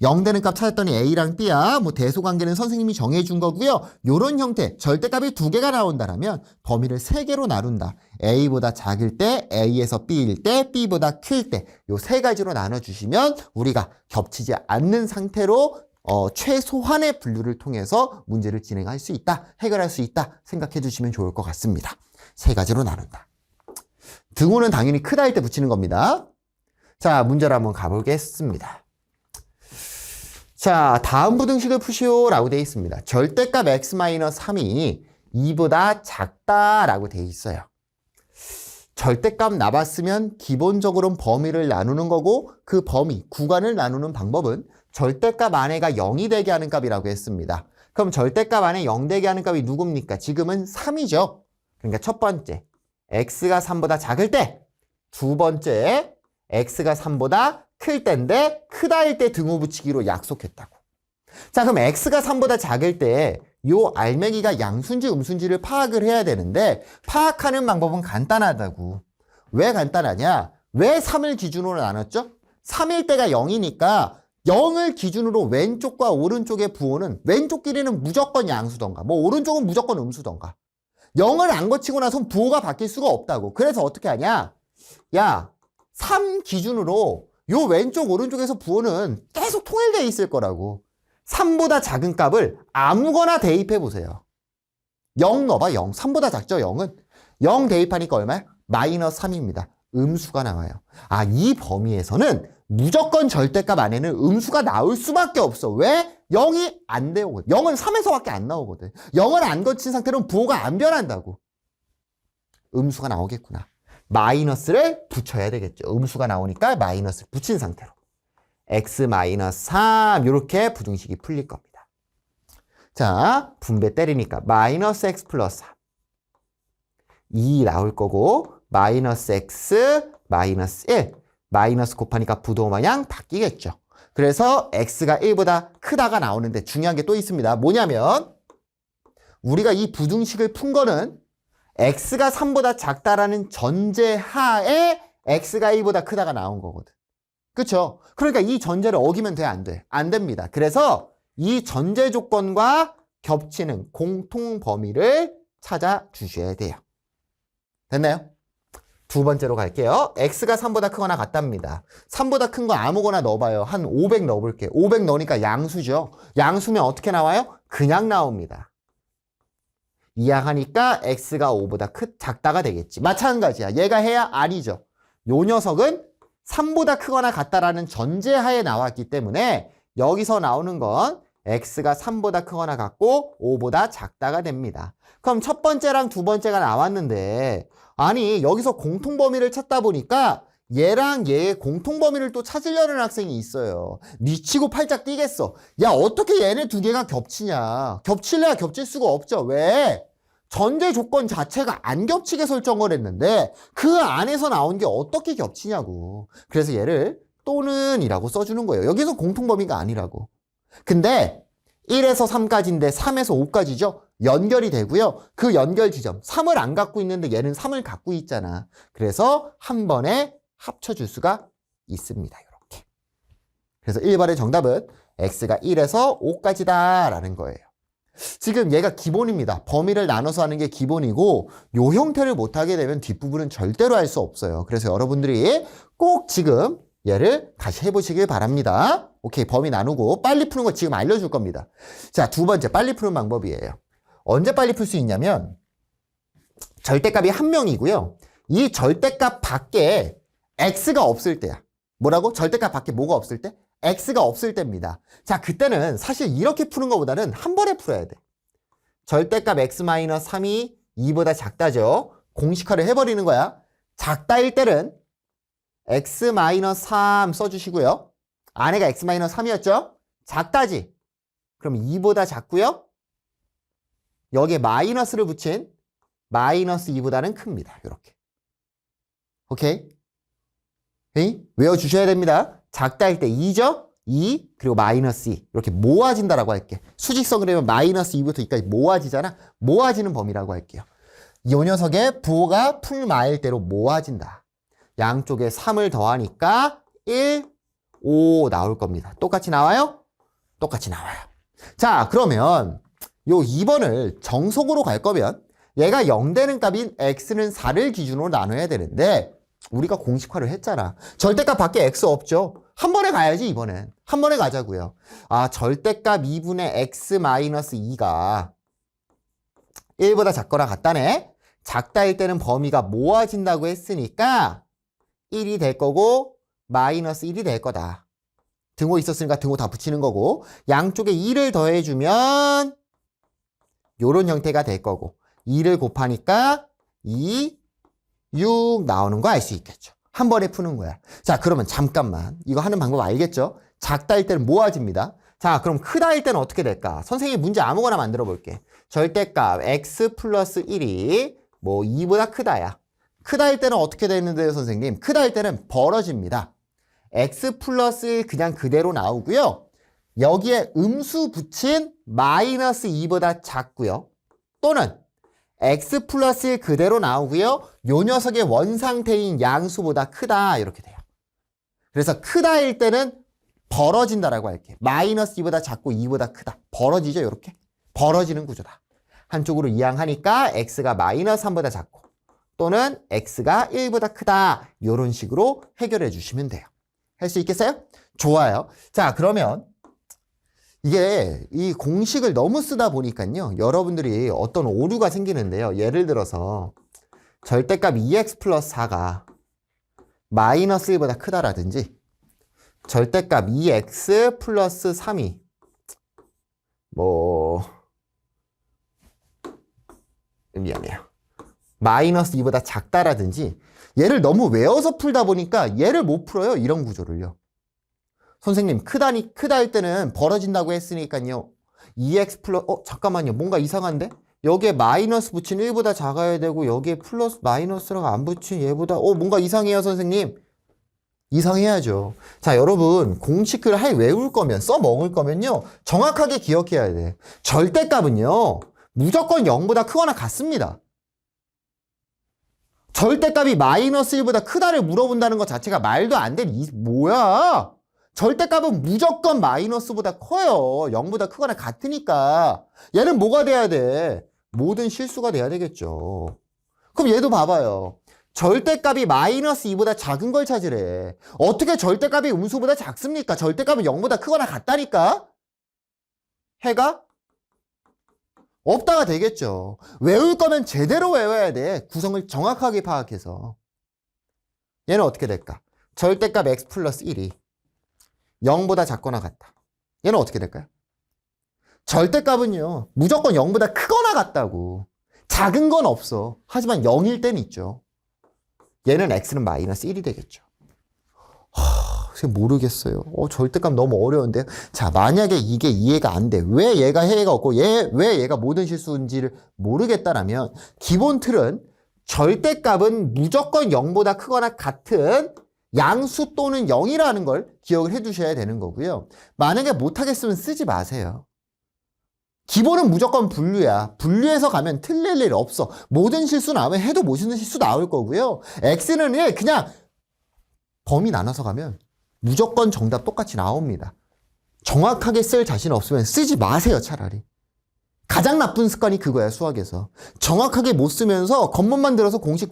0 되는 값 찾았더니 A랑 B야. 뭐 대소관계는 선생님이 정해준 거고요. 요런 형태 절대값이 2개가 나온다면 범위를 3개로 나눈다. A보다 작을 때, A에서 B일 때, B보다 클 때 요 세 가지로 나눠주시면 우리가 겹치지 않는 상태로 최소한의 분류를 통해서 문제를 진행할 수 있다, 해결할 수 있다 생각해 주시면 좋을 것 같습니다. 세 가지로 나눈다. 등호는 당연히 크다 할 때 붙이는 겁니다. 자, 문제로 한번 가보겠습니다. 자, 다음 부등식을 푸시오 라고 되어 있습니다. 절대값 x-3이 2보다 작다라고 되어 있어요. 절대값 나봤으면 기본적으로는 범위를 나누는 거고 그 범위, 구간을 나누는 방법은 절대값 안에가 0이 되게 하는 값이라고 했습니다. 그럼 절대값 안에 0 되게 하는 값이 누굽니까? 지금은 3이죠. 그러니까 첫 번째, x가 3보다 작을 때, 두 번째, x가 3보다 클 때인데 크다일 때 등호 붙이기로 약속했다고. 자, 그럼 x가 3보다 작을 때 요 알맹이가 양수인지 음수인지를 파악을 해야 되는데 파악하는 방법은 간단하다고. 왜 간단하냐? 왜 3을 기준으로 나눴죠? 3일 때가 0이니까 0을 기준으로 왼쪽과 오른쪽의 부호는 왼쪽 길이는 무조건 양수던가 뭐 오른쪽은 무조건 음수던가 0을 안 거치고 나선 부호가 바뀔 수가 없다고. 그래서 어떻게 하냐? 야, 3 기준으로 요 왼쪽 오른쪽에서 부호는 계속 통일되어 있을 거라고. 3보다 작은 값을 아무거나 대입해 보세요. 0 넣어봐. 0. 3보다 작죠. 0은. 0 대입하니까 얼마야? 마이너스 3입니다. 음수가 나와요. 이 범위에서는 무조건 절대값 안에는 음수가 나올 수밖에 없어. 왜? 0이 안 되거든. 0은 3에서밖에 안 나오거든. 0을 안 거친 상태로는 부호가 안 변한다고. 음수가 나오겠구나. 마이너스를 붙여야 되겠죠. 음수가 나오니까 마이너스를 붙인 상태로. x-3 이렇게 부등식이 풀릴 겁니다. 자, 분배 때리니까 마이너스 x 플러스 3 2 나올 거고 마이너스 x 마이너스 1 마이너스 곱하니까 부도 마냥 바뀌겠죠. 그래서 x가 1보다 크다가 나오는데 중요한 게 또 있습니다. 뭐냐면 우리가 이 부등식을 푼 거는 x가 3보다 작다라는 전제하에 x가 1보다 크다가 나온 거거든. 그쵸? 그러니까 이 전제를 어기면 돼, 안 돼? 안 됩니다. 그래서 이 전제 조건과 겹치는 공통 범위를 찾아주셔야 돼요. 됐나요? 두 번째로 갈게요. x가 3보다 크거나 같답니다. 3보다 큰 거 아무거나 넣어봐요. 한 500 넣어볼게요. 500 넣으니까 양수죠. 양수면 어떻게 나와요? 그냥 나옵니다. 이항하니까 x가 5보다 작다가 되겠지. 마찬가지야. 얘가 해야 아니죠. 요 녀석은 3보다 크거나 같다라는 전제하에 나왔기 때문에 여기서 나오는 건 x가 3보다 크거나 같고 5보다 작다가 됩니다. 그럼 첫 번째랑 두 번째가 나왔는데 아니 여기서 공통범위를 찾다 보니까 얘랑 얘의 공통범위를 또 찾으려는 학생이 있어요. 미치고 팔짝 뛰겠어. 야 어떻게 얘네 두 개가 겹치냐. 겹칠래야 겹칠 수가 없죠. 왜? 전제 조건 자체가 안 겹치게 설정을 했는데 그 안에서 나온 게 어떻게 겹치냐고. 그래서 얘를 또는 이라고 써주는 거예요. 여기서 공통범위가 아니라고. 근데 1에서 3까지인데 3에서 5까지죠. 연결이 되고요. 그 연결 지점 3을 안 갖고 있는데 얘는 3을 갖고 있잖아. 그래서 한 번에 합쳐줄 수가 있습니다. 이렇게. 그래서 1번의 정답은 x가 1에서 5까지다 라는 거예요. 지금 얘가 기본입니다. 범위를 나눠서 하는 게 기본이고 요 형태를 못하게 되면 뒷부분은 절대로 할 수 없어요. 그래서 여러분들이 꼭 지금 얘를 다시 해보시길 바랍니다. 오케이, 범위 나누고 빨리 푸는 거 지금 알려줄 겁니다. 자, 두 번째 빨리 푸는 방법이에요. 언제 빨리 풀 수 있냐면 절대값이 한 명이고요. 이 절대값 밖에 x가 없을 때야. 뭐라고? 절대값 밖에 뭐가 없을 때? x가 없을 때입니다. 자, 그때는 사실 이렇게 푸는 것보다는 한 번에 풀어야 돼. 절대값 x-3이 2보다 작다죠. 공식화를 해버리는 거야. 작다일 때는 x-3 써주시고요. 안에가 x-3이었죠? 작다지. 그럼 2보다 작고요. 여기에 마이너스를 붙인 마이너스 2보다는 큽니다. 이렇게. 오케이? 외워주셔야 됩니다. 작다일 때 2죠? 2 그리고 마이너스 2 이렇게 모아진다라고 할게. 수직선 그리면 마이너스 2부터 2까지 모아지잖아. 모아지는 범위라고 할게요. 이 녀석의 부호가 풀마일대로 모아진다. 양쪽에 3을 더하니까 1, 5 나올 겁니다. 똑같이 나와요? 똑같이 나와요. 자, 그러면 요 2번을 정석으로 갈 거면 얘가 0 되는 값인 x는 4를 기준으로 나눠야 되는데 우리가 공식화를 했잖아. 절대값 밖에 x 없죠. 한 번에 가야지 이번엔. 한 번에 가자고요. 아, 절대값 2분의 x-2가 1보다 작거나 같다네. 작다일 때는 범위가 모아진다고 했으니까 1이 될 거고 마이너스 1이 될 거다. 등호 있었으니까 등호 다 붙이는 거고 양쪽에 2를 더해주면 요런 형태가 될 거고 2를 곱하니까 2, 6 나오는 거 알 수 있겠죠. 한 번에 푸는 거야. 자, 그러면 잠깐만. 이거 하는 방법 알겠죠? 작다일 때는 모아집니다. 자, 그럼 크다일 때는 어떻게 될까? 선생님이 문제 아무거나 만들어 볼게. 절대값 x 플러스 1이 뭐 2보다 크다야. 크다일 때는 어떻게 되는데요, 선생님? 크다일 때는 벌어집니다. x 플러스 1 그냥 그대로 나오고요. 여기에 음수 붙인 마이너스 2보다 작고요. 또는 x 플러스 1 그대로 나오고요. 요 녀석의 원상태인 양수보다 크다 이렇게 돼요. 그래서 크다일 때는 벌어진다라고 할게. 마이너스 2보다 작고 2보다 크다. 벌어지죠, 이렇게. 벌어지는 구조다. 한쪽으로 이항하니까 x가 마이너스 3보다 작고 또는 x가 1보다 크다. 이런 식으로 해결해 주시면 돼요. 할 수 있겠어요? 좋아요. 자, 그러면 이게 이 공식을 너무 쓰다 보니까요. 여러분들이 어떤 오류가 생기는데요. 예를 들어서 절대값 2x 플러스 4가 마이너스 1보다 크다라든지 절대값 2x 플러스 3이 미안해요. 마이너스 2보다 작다라든지 얘를 너무 외워서 풀다 보니까 얘를 못 풀어요. 이런 구조를요. 선생님 크다일 때는 벌어진다고 했으니까요. 2x 플러스 잠깐만요. 뭔가 이상한데? 여기에 마이너스 붙인 1보다 작아야 되고 여기에 플러스 마이너스랑 안 붙인 얘보다 뭔가 이상해요, 선생님. 이상해야죠. 자, 여러분 공식을 외울 거면 써먹을 거면요. 정확하게 기억해야 돼. 절대값은요. 무조건 0보다 크거나 같습니다. 절대값이 마이너스 1보다 크다를 물어본다는 것 자체가 말도 안 되는 뭐야? 절대값은 무조건 마이너스보다 커요. 0보다 크거나 같으니까. 얘는 뭐가 돼야 돼? 모든 실수가 돼야 되겠죠. 그럼 얘도 봐봐요. 절대값이 마이너스 2보다 작은 걸 찾으래. 어떻게 절대값이 음수보다 작습니까? 절대값은 0보다 크거나 같다니까? 해가 없다가 되겠죠. 외울 거면 제대로 외워야 돼. 구성을 정확하게 파악해서. 얘는 어떻게 될까? 절대값 x 플러스 1이 0보다 작거나 같다. 얘는 어떻게 될까요? 절대값은요, 무조건 0보다 크거나 같다고. 작은 건 없어. 하지만 0일 땐 있죠. 얘는 x는 마이너스 1이 되겠죠. 모르겠어요. 절대값 너무 어려운데요. 자, 만약에 이게 이해가 안 돼. 왜 얘가 해가 없고 왜 얘가 모든 실수인지를 모르겠다라면 기본 틀은 절대값은 무조건 0보다 크거나 같은 양수 또는 0이라는 걸 기억을 해두셔야 되는 거고요. 만약에 못하겠으면 쓰지 마세요. 기본은 무조건 분류야. 분류해서 가면 틀릴 일 없어. 모든 실수 나오면 해도 모든 실수 나올 거고요. x는 1 그냥 범위 나눠서 가면 무조건 정답 똑같이 나옵니다. 정확하게 쓸 자신 없으면 쓰지 마세요, 차라리. 가장 나쁜 습관이 그거야, 수학에서. 정확하게 못 쓰면서 겉멋만 들어서 공식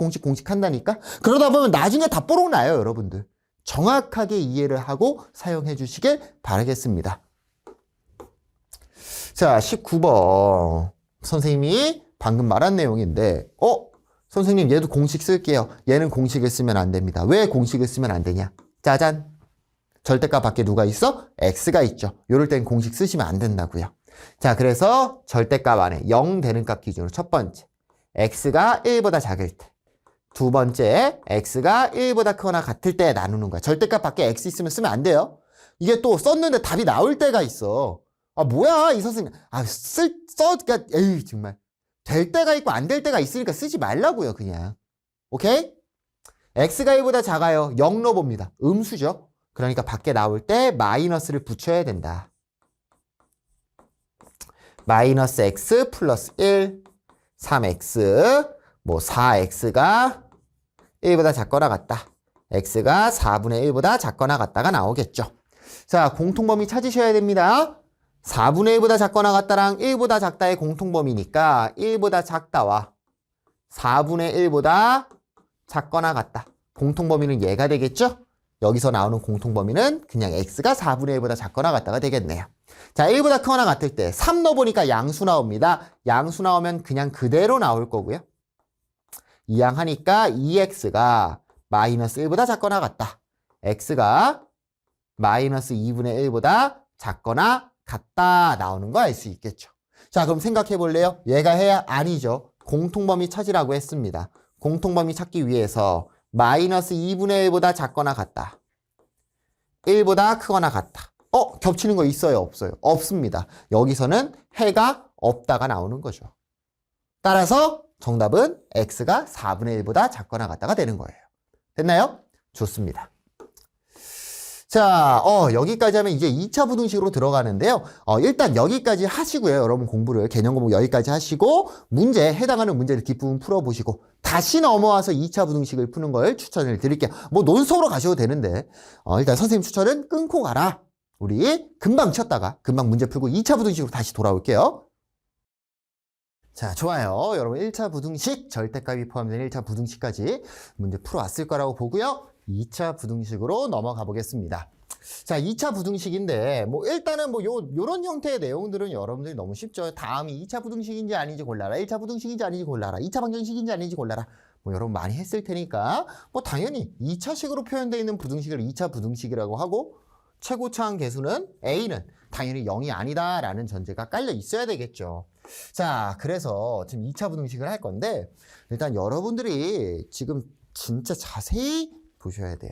한다니까? 그러다 보면 나중에 다 뽀록 나요, 여러분들. 정확하게 이해를 하고 사용해 주시길 바라겠습니다. 자, 19번. 선생님이 방금 말한 내용인데, 선생님 얘도 공식 쓸게요. 얘는 공식을 쓰면 안 됩니다. 왜 공식을 쓰면 안 되냐? 짜잔. 절대값 밖에 누가 있어? x가 있죠. 요럴 땐 공식 쓰시면 안 된다고요. 자, 그래서 절대값 안에 0 되는 값 기준으로 첫 번째, x가 1보다 작을 때. 두 번째, x가 1보다 크거나 같을 때 나누는 거야. 절대값 밖에 x 있으면 쓰면 안 돼요. 이게 또 썼는데 답이 나올 때가 있어. 뭐야, 이 선생님. 그러니까, 에이, 정말. 될 때가 있고 안 될 때가 있으니까 쓰지 말라고요, 그냥. 오케이? x가 1보다 작아요. 0 넣어봅니다. 음수죠. 그러니까 밖에 나올 때 마이너스를 붙여야 된다. 마이너스 x 플러스 1, 3x, 4x가 1보다 작거나 같다. x가 4분의 1보다 작거나 같다가 나오겠죠. 자, 공통범위 찾으셔야 됩니다. 4분의 1보다 작거나 같다랑 1보다 작다의 공통범위니까 1보다 작다와 4분의 1보다 작거나 같다. 공통범위는 얘가 되겠죠? 여기서 나오는 공통범위는 그냥 x가 4분의 1보다 작거나 같다가 되겠네요. 자, 1보다 크거나 같을 때 3 넣어보니까 양수 나옵니다. 양수 나오면 그냥 그대로 나올 거고요. 이항하니까 2x가 마이너스 1보다 작거나 같다. x가 마이너스 2분의 1보다 작거나 같다 나오는 거 알 수 있겠죠. 자, 그럼 생각해 볼래요? 얘가 해야 아니죠. 공통범위 찾으라고 했습니다. 공통범위 찾기 위해서 마이너스 2분의 1보다 작거나 같다. 1보다 크거나 같다. 겹치는 거 있어요? 없어요? 없습니다. 여기서는 해가 없다가 나오는 거죠. 따라서 정답은 x가 4분의 1보다 작거나 같다가 되는 거예요. 됐나요? 좋습니다. 자, 여기까지 하면 이제 2차 부등식으로 들어가는데요. 일단 여기까지 하시고요. 여러분 공부를, 개념 공부 여기까지 하시고, 해당하는 문제를 뒷부분 풀어보시고, 다시 넘어와서 2차 부등식을 푸는 걸 추천을 드릴게요. 논속으로 가셔도 되는데, 일단 선생님 추천은 끊고 가라. 우리 금방 쉬었다가, 금방 문제 풀고 2차 부등식으로 다시 돌아올게요. 자, 좋아요. 여러분 1차 부등식, 절대값이 포함된 1차 부등식까지 문제 풀어왔을 거라고 보고요. 2차 부등식으로 넘어가 보겠습니다. 자, 2차 부등식인데 일단은 요런 형태의 내용들은 여러분들이 너무 쉽죠. 다음이 2차 부등식인지 아닌지 골라라. 1차 부등식인지 아닌지 골라라. 2차 방정식인지 아닌지 골라라. 여러분 많이 했을 테니까 당연히 2차식으로 표현되어 있는 부등식을 2차 부등식이라고 하고 최고차항 계수는 A는 당연히 0이 아니다라는 전제가 깔려 있어야 되겠죠. 자, 그래서 지금 2차 부등식을 할 건데 일단 여러분들이 지금 진짜 자세히 보셔야 돼요.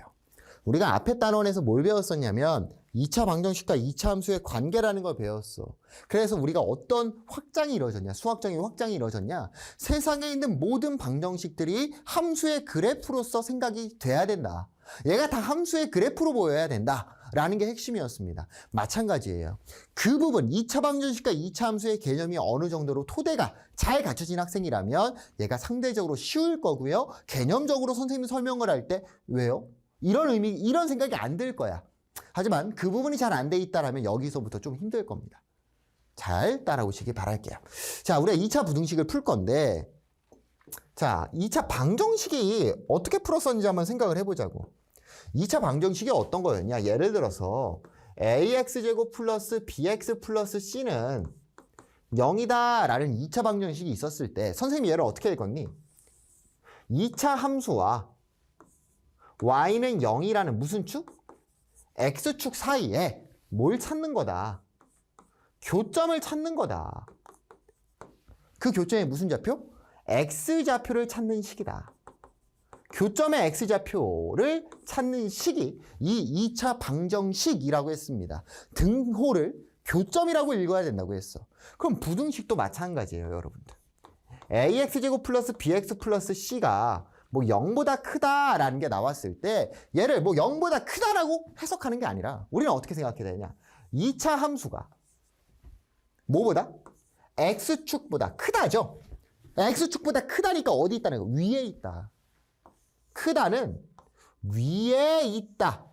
우리가 앞에 단원에서 뭘 배웠었냐면 2차 방정식과 2차 함수의 관계라는 걸 배웠어. 그래서 우리가 어떤 확장이 이루어졌냐, 수학적인 확장이 이루어졌냐, 세상에 있는 모든 방정식들이 함수의 그래프로서 생각이 돼야 된다. 얘가 다 함수의 그래프로 보여야 된다 라는 게 핵심이었습니다. 마찬가지예요. 그 부분 2차 방정식과 2차 함수의 개념이 어느 정도로 토대가 잘 갖춰진 학생이라면 얘가 상대적으로 쉬울 거고요. 개념적으로 선생님이 설명을 할 때 왜요? 이런 생각이 안 들 거야. 하지만 그 부분이 잘 안 돼 있다라면 여기서부터 좀 힘들 겁니다. 잘 따라오시기 바랄게요. 자, 우리가 2차 부등식을 풀 건데, 자, 2차 방정식이 어떻게 풀었었는지 한번 생각을 해보자고. 2차 방정식이 어떤 거였냐? 예를 들어서 ax제곱 플러스 bx 플러스 c는 0이다 라는 2차 방정식이 있었을 때 선생님이 얘를 어떻게 읽었니? 2차 함수와 y는 0이라는 무슨 축? x축 사이에 뭘 찾는 거다? 교점을 찾는 거다. 그 교점이 무슨 좌표? x좌표를 찾는 식이다. 교점의 x좌표를 찾는 식이 이 2차 방정식이라고 했습니다. 등호를 교점이라고 읽어야 된다고 했어. 그럼 부등식도 마찬가지예요, 여러분들. ax제곱 플러스 bx 플러스 c가 뭐 0보다 크다라는 게 나왔을 때 얘를 뭐 0보다 크다라고 해석하는 게 아니라 우리는 어떻게 생각해야 되냐? 2차 함수가 뭐보다? x축보다 크다죠? x축보다 크다니까 어디 있다는 거? 위에 있다. 크다는 위에 있다.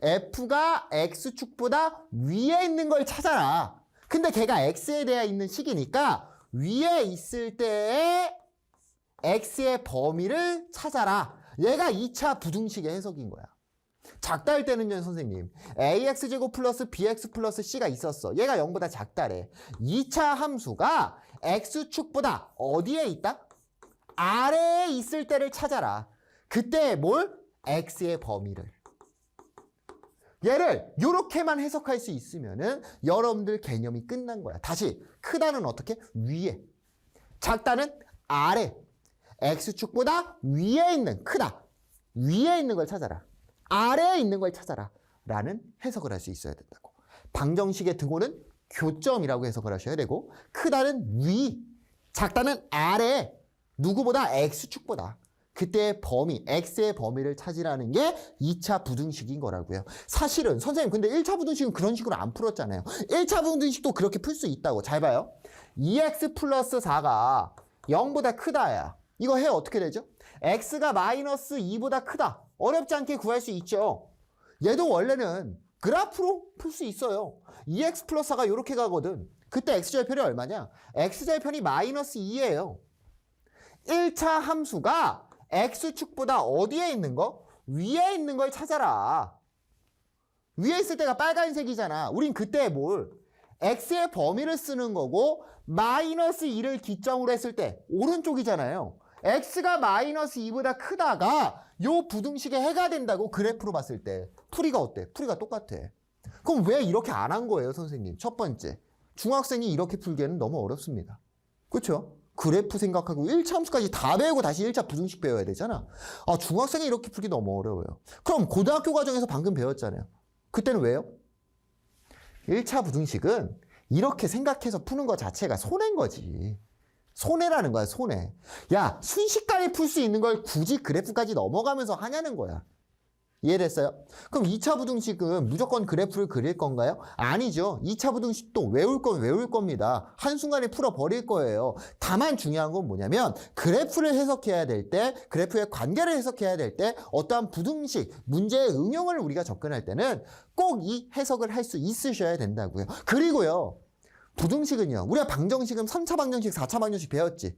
f가 x축보다 위에 있는 걸 찾아라. 근데 걔가 x에 대해 있는 식이니까 위에 있을 때의 x의 범위를 찾아라. 얘가 2차 부등식의 해석인 거야. 작다 할 때는요, 선생님. ax제곱 플러스 bx 플러스 c가 있었어. 얘가 0보다 작다래. 2차 함수가 x축보다 어디에 있다? 아래에 있을 때를 찾아라. 그때 뭘? x의 범위를. 얘를 이렇게만 해석할 수 있으면은 여러분들 개념이 끝난 거야. 다시 크다는 어떻게? 위에. 작다는 아래. x축보다 위에 있는 크다. 위에 있는 걸 찾아라. 아래에 있는 걸 찾아라. 라는 해석을 할 수 있어야 된다고. 방정식의 등호는 교점이라고 해석을 하셔야 되고 크다는 위, 작다는 아래. 누구보다 x축보다. 그때의 범위, x의 범위를 찾으라는 게 2차 부등식인 거라고요. 사실은 선생님 근데 1차 부등식은 그런 식으로 안 풀었잖아요. 1차 부등식도 그렇게 풀 수 있다고. 잘 봐요. 2x 플러스 4가 0보다 크다야. 이거 해 어떻게 되죠? x가 마이너스 2보다 크다. 어렵지 않게 구할 수 있죠. 얘도 원래는 그래프로 풀 수 있어요. 2x 플러스 4가 이렇게 가거든. 그때 x절편이 얼마냐? x절편이 마이너스 2예요. 1차 함수가 x축보다 어디에 있는 거? 위에 있는 걸 찾아라. 위에 있을 때가 빨간색이잖아. 우린 그때 뭘? x의 범위를 쓰는 거고 마이너스 2를 기점으로 했을 때 오른쪽이잖아요. x가 마이너스 2보다 크다가 요 부등식에 해가 된다고 그래프로 봤을 때 풀이가 어때? 풀이가 똑같아. 그럼 왜 이렇게 안 한 거예요, 선생님? 첫 번째, 중학생이 이렇게 풀기에는 너무 어렵습니다. 그렇죠? 그래프 생각하고 1차 함수까지 다 배우고 다시 1차 부등식 배워야 되잖아. 아, 중학생이 이렇게 풀기 너무 어려워요. 그럼 고등학교 과정에서 방금 배웠잖아요. 그때는 왜요? 1차 부등식은 이렇게 생각해서 푸는 것 자체가 손해인 거지. 손해라는 거야, 손해. 야, 순식간에 풀 수 있는 걸 굳이 그래프까지 넘어가면서 하냐는 거야. 이해됐어요? 그럼 2차 부등식은 무조건 그래프를 그릴 건가요? 아니죠. 2차 부등식도 외울 건 외울 겁니다. 한순간에 풀어버릴 거예요. 다만 중요한 건 뭐냐면 그래프를 해석해야 될 때, 그래프의 관계를 해석해야 될 때 어떠한 부등식, 문제의 응용을 우리가 접근할 때는 꼭 이 해석을 할 수 있으셔야 된다고요. 그리고요, 부등식은요, 우리가 방정식은 3차 방정식, 4차 방정식 배웠지.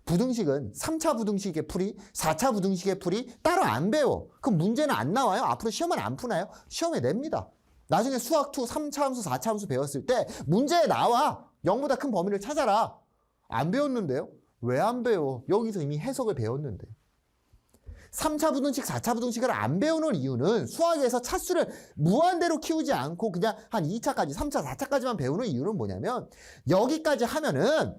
부등식은 3차 부등식의 풀이, 4차 부등식의 풀이 따로 안 배워. 그럼 문제는 안 나와요? 앞으로 시험은 안 푸나요? 시험에 냅니다. 나중에 수학2 3차 함수, 4차 함수 배웠을 때 문제에 나와. 0보다 큰 범위를 찾아라. 안 배웠는데요? 왜 안 배워? 여기서 이미 해석을 배웠는데. 3차 부등식, 4차 부등식을 안 배우는 이유는 수학에서 차수를 무한대로 키우지 않고 그냥 한 2차까지, 3차, 4차까지만 배우는 이유는 뭐냐면 여기까지 하면은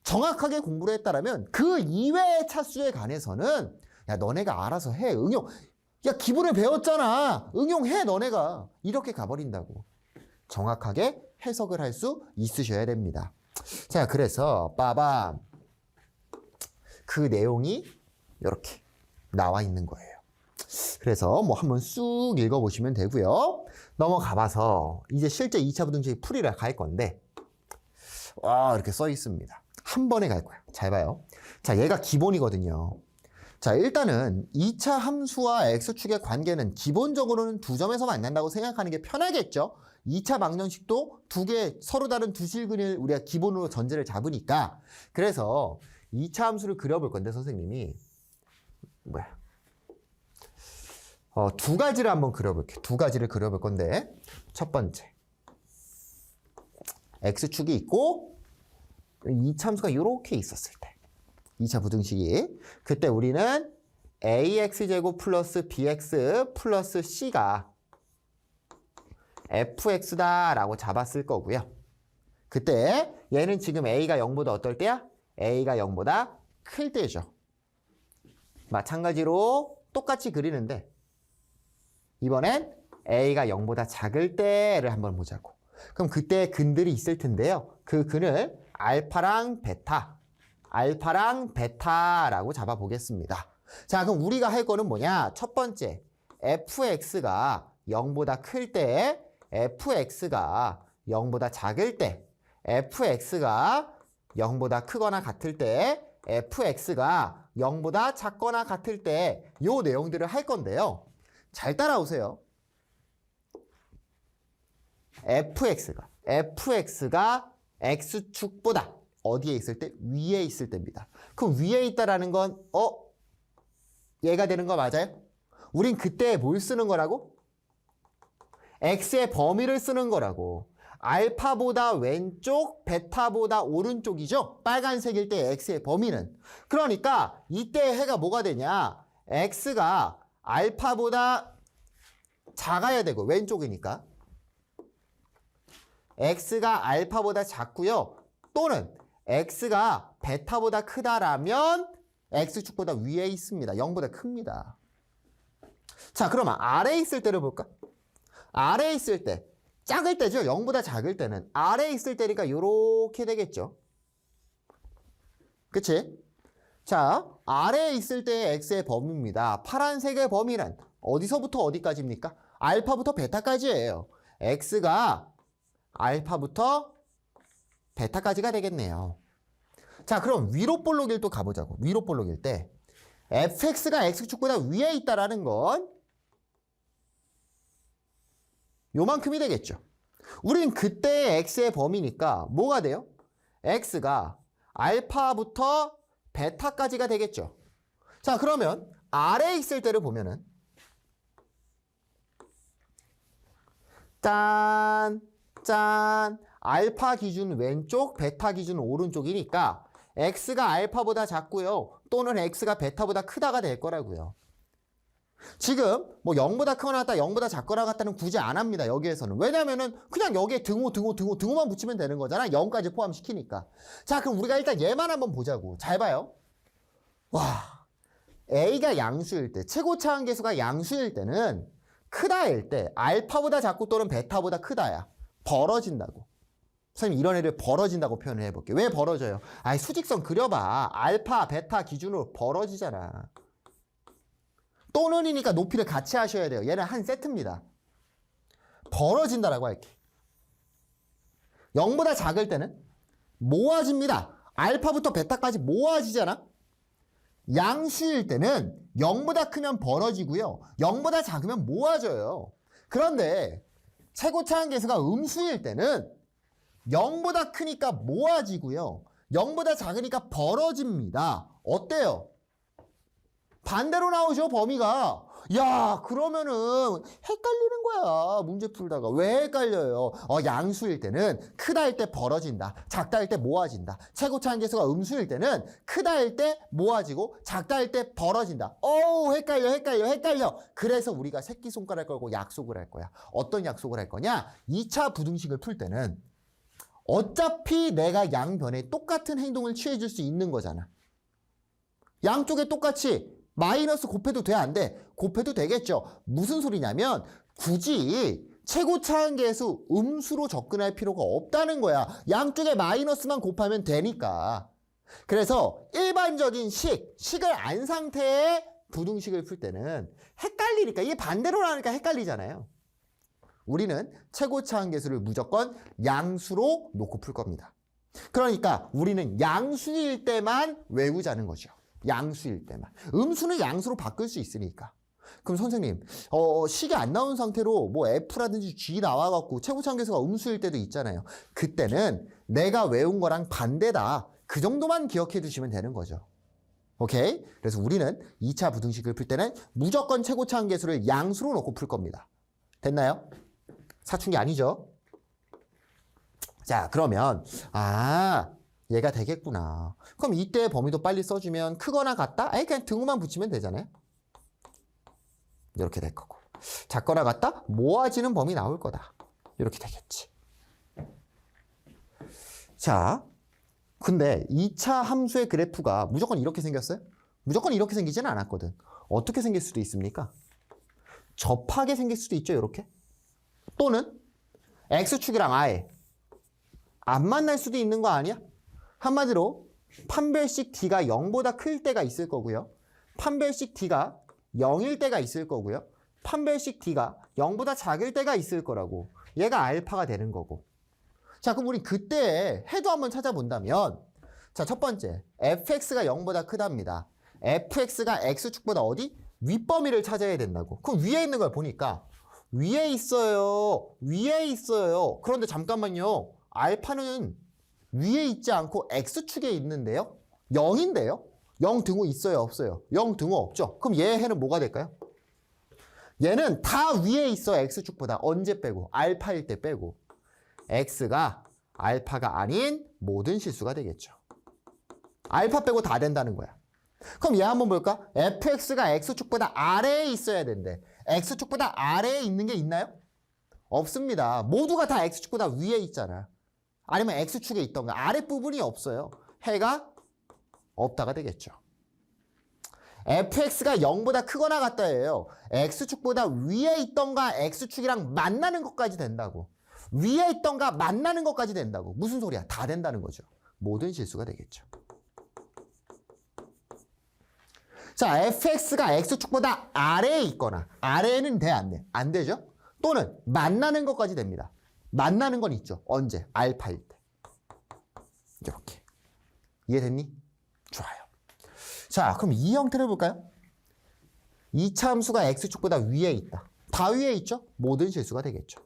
정확하게 공부를 했다라면 그 이외의 차수에 관해서는 야, 너네가 알아서 해. 응용. 야, 기본을 배웠잖아. 응용해, 너네가. 이렇게 가버린다고. 정확하게 해석을 할 수 있으셔야 됩니다. 자, 그래서 빠밤. 그 내용이 이렇게 나와 있는 거예요. 그래서 뭐 한번 쑥 읽어보시면 되고요. 넘어가 봐서 이제 실제 2차 부등식 풀이를 갈 건데 이렇게 써 있습니다. 한 번에 갈 거야. 잘 봐요. 자, 얘가 기본이거든요. 자, 일단은 2차 함수와 x축의 관계는 기본적으로는 두 점에서 만난다고 생각하는 게 편하겠죠. 2차 방정식도 두 개 서로 다른 두 실근을 우리가 기본으로 전제를 잡으니까. 그래서 2차 함수를 그려볼 건데 선생님이 두 가지를 한번 그려볼게요. 두 가지를 그려볼 건데 첫 번째 x축이 있고 2차 함수가 이렇게 있었을 때 2차 부등식이 그때 우리는 ax제곱 플러스 bx 플러스 c가 fx다 라고 잡았을 거고요. 그때 얘는 지금 a가 0보다 어떨 때야? a가 0보다 클 때죠. 마찬가지로 똑같이 그리는데 이번엔 a가 0보다 작을 때를 한번 보자고. 그럼 그때 근들이 있을 텐데요. 그 근을 알파랑 베타라고 잡아보겠습니다. 자, 그럼 우리가 할 거는 뭐냐? 첫 번째, fx가 0보다 클 때, fx가 0보다 작을 때, fx가 0보다 크거나 같을 때, fx가 0보다 작거나 같을 때, 요 내용들을 할 건데요. 잘 따라오세요. fx가 x축보다 어디에 있을 때? 위에 있을 때입니다. 그럼 위에 있다라는 건 얘가 되는 거 맞아요? 우린 그때 뭘 쓰는 거라고? x의 범위를 쓰는 거라고. 알파보다 왼쪽, 베타보다 오른쪽이죠? 빨간색일 때 x의 범위는. 그러니까 이때 해가 뭐가 되냐? x가 알파보다 작아야 되고 왼쪽이니까. x가 알파보다 작고요. 또는 x가 베타보다 크다라면 x축보다 위에 있습니다. 0보다 큽니다. 자, 그러면 아래에 있을 때를 볼까? 아래에 있을 때, 작을 때죠. 0보다 작을 때는 아래에 있을 때니까 이렇게 되겠죠. 그치? 자, 아래에 있을 때의 x의 범위입니다. 파란색의 범위는 어디서부터 어디까지입니까? 알파부터 베타까지예요. x가 알파부터 베타까지가 되겠네요. 자, 그럼 위로 볼록일 또 가보자고. 위로 볼록일 때 fx가 x축보다 위에 있다라는 건 요만큼이 되겠죠. 우린 그때의 x의 범위니까 뭐가 돼요? x가 알파부터 베타까지가 되겠죠. 자, 그러면 아래에 있을 때를 보면은 짠 알파 기준 왼쪽, 베타 기준 오른쪽이니까 x가 알파보다 작고요. 또는 x가 베타보다 크다가 될 거라고요. 지금 뭐 0보다 크거나 같다, 0보다 작거나 같다는 굳이 안 합니다. 여기에서는. 왜냐면은 그냥 여기에 등호만 붙이면 되는 거잖아. 0까지 포함시키니까. 자, 그럼 우리가 일단 얘만 한번 보자고. 잘 봐요. 와, a가 양수일 때, 최고차 한계수가 양수일 때는 크다일 때 알파보다 작고 또는 베타보다 크다야. 벌어진다고. 선생님 이런 애를 벌어진다고 표현을 해볼게요. 왜 벌어져요? 아이, 수직선 그려봐. 알파, 베타 기준으로 벌어지잖아. 또는이니까 높이를 같이 하셔야 돼요. 얘는 한 세트입니다. 벌어진다라고 할게. 0보다 작을 때는 모아집니다. 알파부터 베타까지 모아지잖아. 양수일 때는 0보다 크면 벌어지고요. 0보다 작으면 모아져요. 그런데 최고차 한계수가 음수일 때는 0보다 크니까 모아지고요. 0보다 작으니까 벌어집니다. 어때요? 반대로 나오죠, 범위가. 야, 그러면은 헷갈리는 거야, 문제 풀다가. 왜 헷갈려요? 양수일 때는 크다일 때 벌어진다. 작다일 때 모아진다. 최고차 한계수가 음수일 때는 크다일 때 모아지고 작다일 때 벌어진다. 헷갈려. 그래서 우리가 새끼손가락 걸고 약속을 할 거야. 어떤 약속을 할 거냐? 2차 부등식을 풀 때는 어차피 내가 양변에 똑같은 행동을 취해줄 수 있는 거잖아. 양쪽에 똑같이 마이너스 곱해도 돼, 안 돼? 곱해도 되겠죠. 무슨 소리냐면 굳이 최고차 한계수 음수로 접근할 필요가 없다는 거야. 양쪽에 마이너스만 곱하면 되니까. 그래서 일반적인 식을 안 상태의 부등식을 풀 때는 헷갈리니까, 이게 반대로 나오니까 헷갈리잖아요. 우리는 최고차 한계수를 무조건 양수로 놓고 풀 겁니다. 그러니까 우리는 양수일 때만 외우자는 거죠. 양수일 때만. 음수는 양수로 바꿀 수 있으니까. 그럼 선생님, 식이 안 나온 상태로 뭐 F라든지 G 나와갖고 최고차 한계수가 음수일 때도 있잖아요. 그때는 내가 외운 거랑 반대다. 그 정도만 기억해 두시면 되는 거죠. 오케이? 그래서 우리는 2차 부등식을 풀 때는 무조건 최고차 한계수를 양수로 놓고 풀 겁니다. 됐나요? 사춘기 아니죠? 자, 그러면 얘가 되겠구나. 그럼 이때 범위도 빨리 써주면 크거나 같다? 그냥 등호만 붙이면 되잖아요. 이렇게 될 거고. 작거나 같다? 모아지는 범위 나올 거다. 이렇게 되겠지. 자, 근데 2차 함수의 그래프가 무조건 이렇게 생겼어요? 무조건 이렇게 생기지는 않았거든. 어떻게 생길 수도 있습니까? 접하게 생길 수도 있죠, 이렇게. 또는 X축이랑 아예 안 만날 수도 있는 거 아니야? 한마디로 판별식 D가 0보다 클 때가 있을 거고요. 판별식 D가 0일 때가 있을 거고요. 판별식 D가 0보다 작을 때가 있을 거라고. 얘가 알파가 되는 거고. 자, 그럼 우리 그때 해도 한번 찾아본다면, 자, 첫 번째, fx가 0보다 크답니다. fx가 x축보다 어디? 윗범위를 찾아야 된다고. 그럼 위에 있는 걸 보니까 위에 있어요. 위에 있어요. 그런데 잠깐만요. 알파는 위에 있지 않고 x축에 있는데요. 0인데요. 0 등호 있어요, 없어요? 0 등호 없죠. 그럼 얘 해는 뭐가 될까요? 얘는 다 위에 있어, x축보다. 언제 빼고? 알파일 때 빼고. x가 알파가 아닌 모든 실수가 되겠죠. 알파 빼고 다 된다는 거야. 그럼 얘 한번 볼까? fx가 x축보다 아래에 있어야 된대. x축보다 아래에 있는 게 있나요? 없습니다. 모두가 다 x축보다 위에 있잖아. 아니면 x축에 있던가. 아랫부분이 없어요. 해가 없다가 되겠죠. fx가 0보다 크거나 같다예요. x축보다 위에 있던가 x축이랑 만나는 것까지 된다고. 위에 있던가 만나는 것까지 된다고. 무슨 소리야? 다 된다는 거죠. 모든 실수가 되겠죠. 자, fx가 x축보다 아래에 있거나, 아래에는 돼, 안 돼? 안 되죠? 또는 만나는 것까지 됩니다. 만나는 건 있죠. 언제? 알파일 때. 이렇게. 이해됐니? 좋아요. 자, 그럼 이 형태를 볼까요? 2차 함수가 x축보다 위에 있다. 다 위에 있죠? 모든 실수가 되겠죠.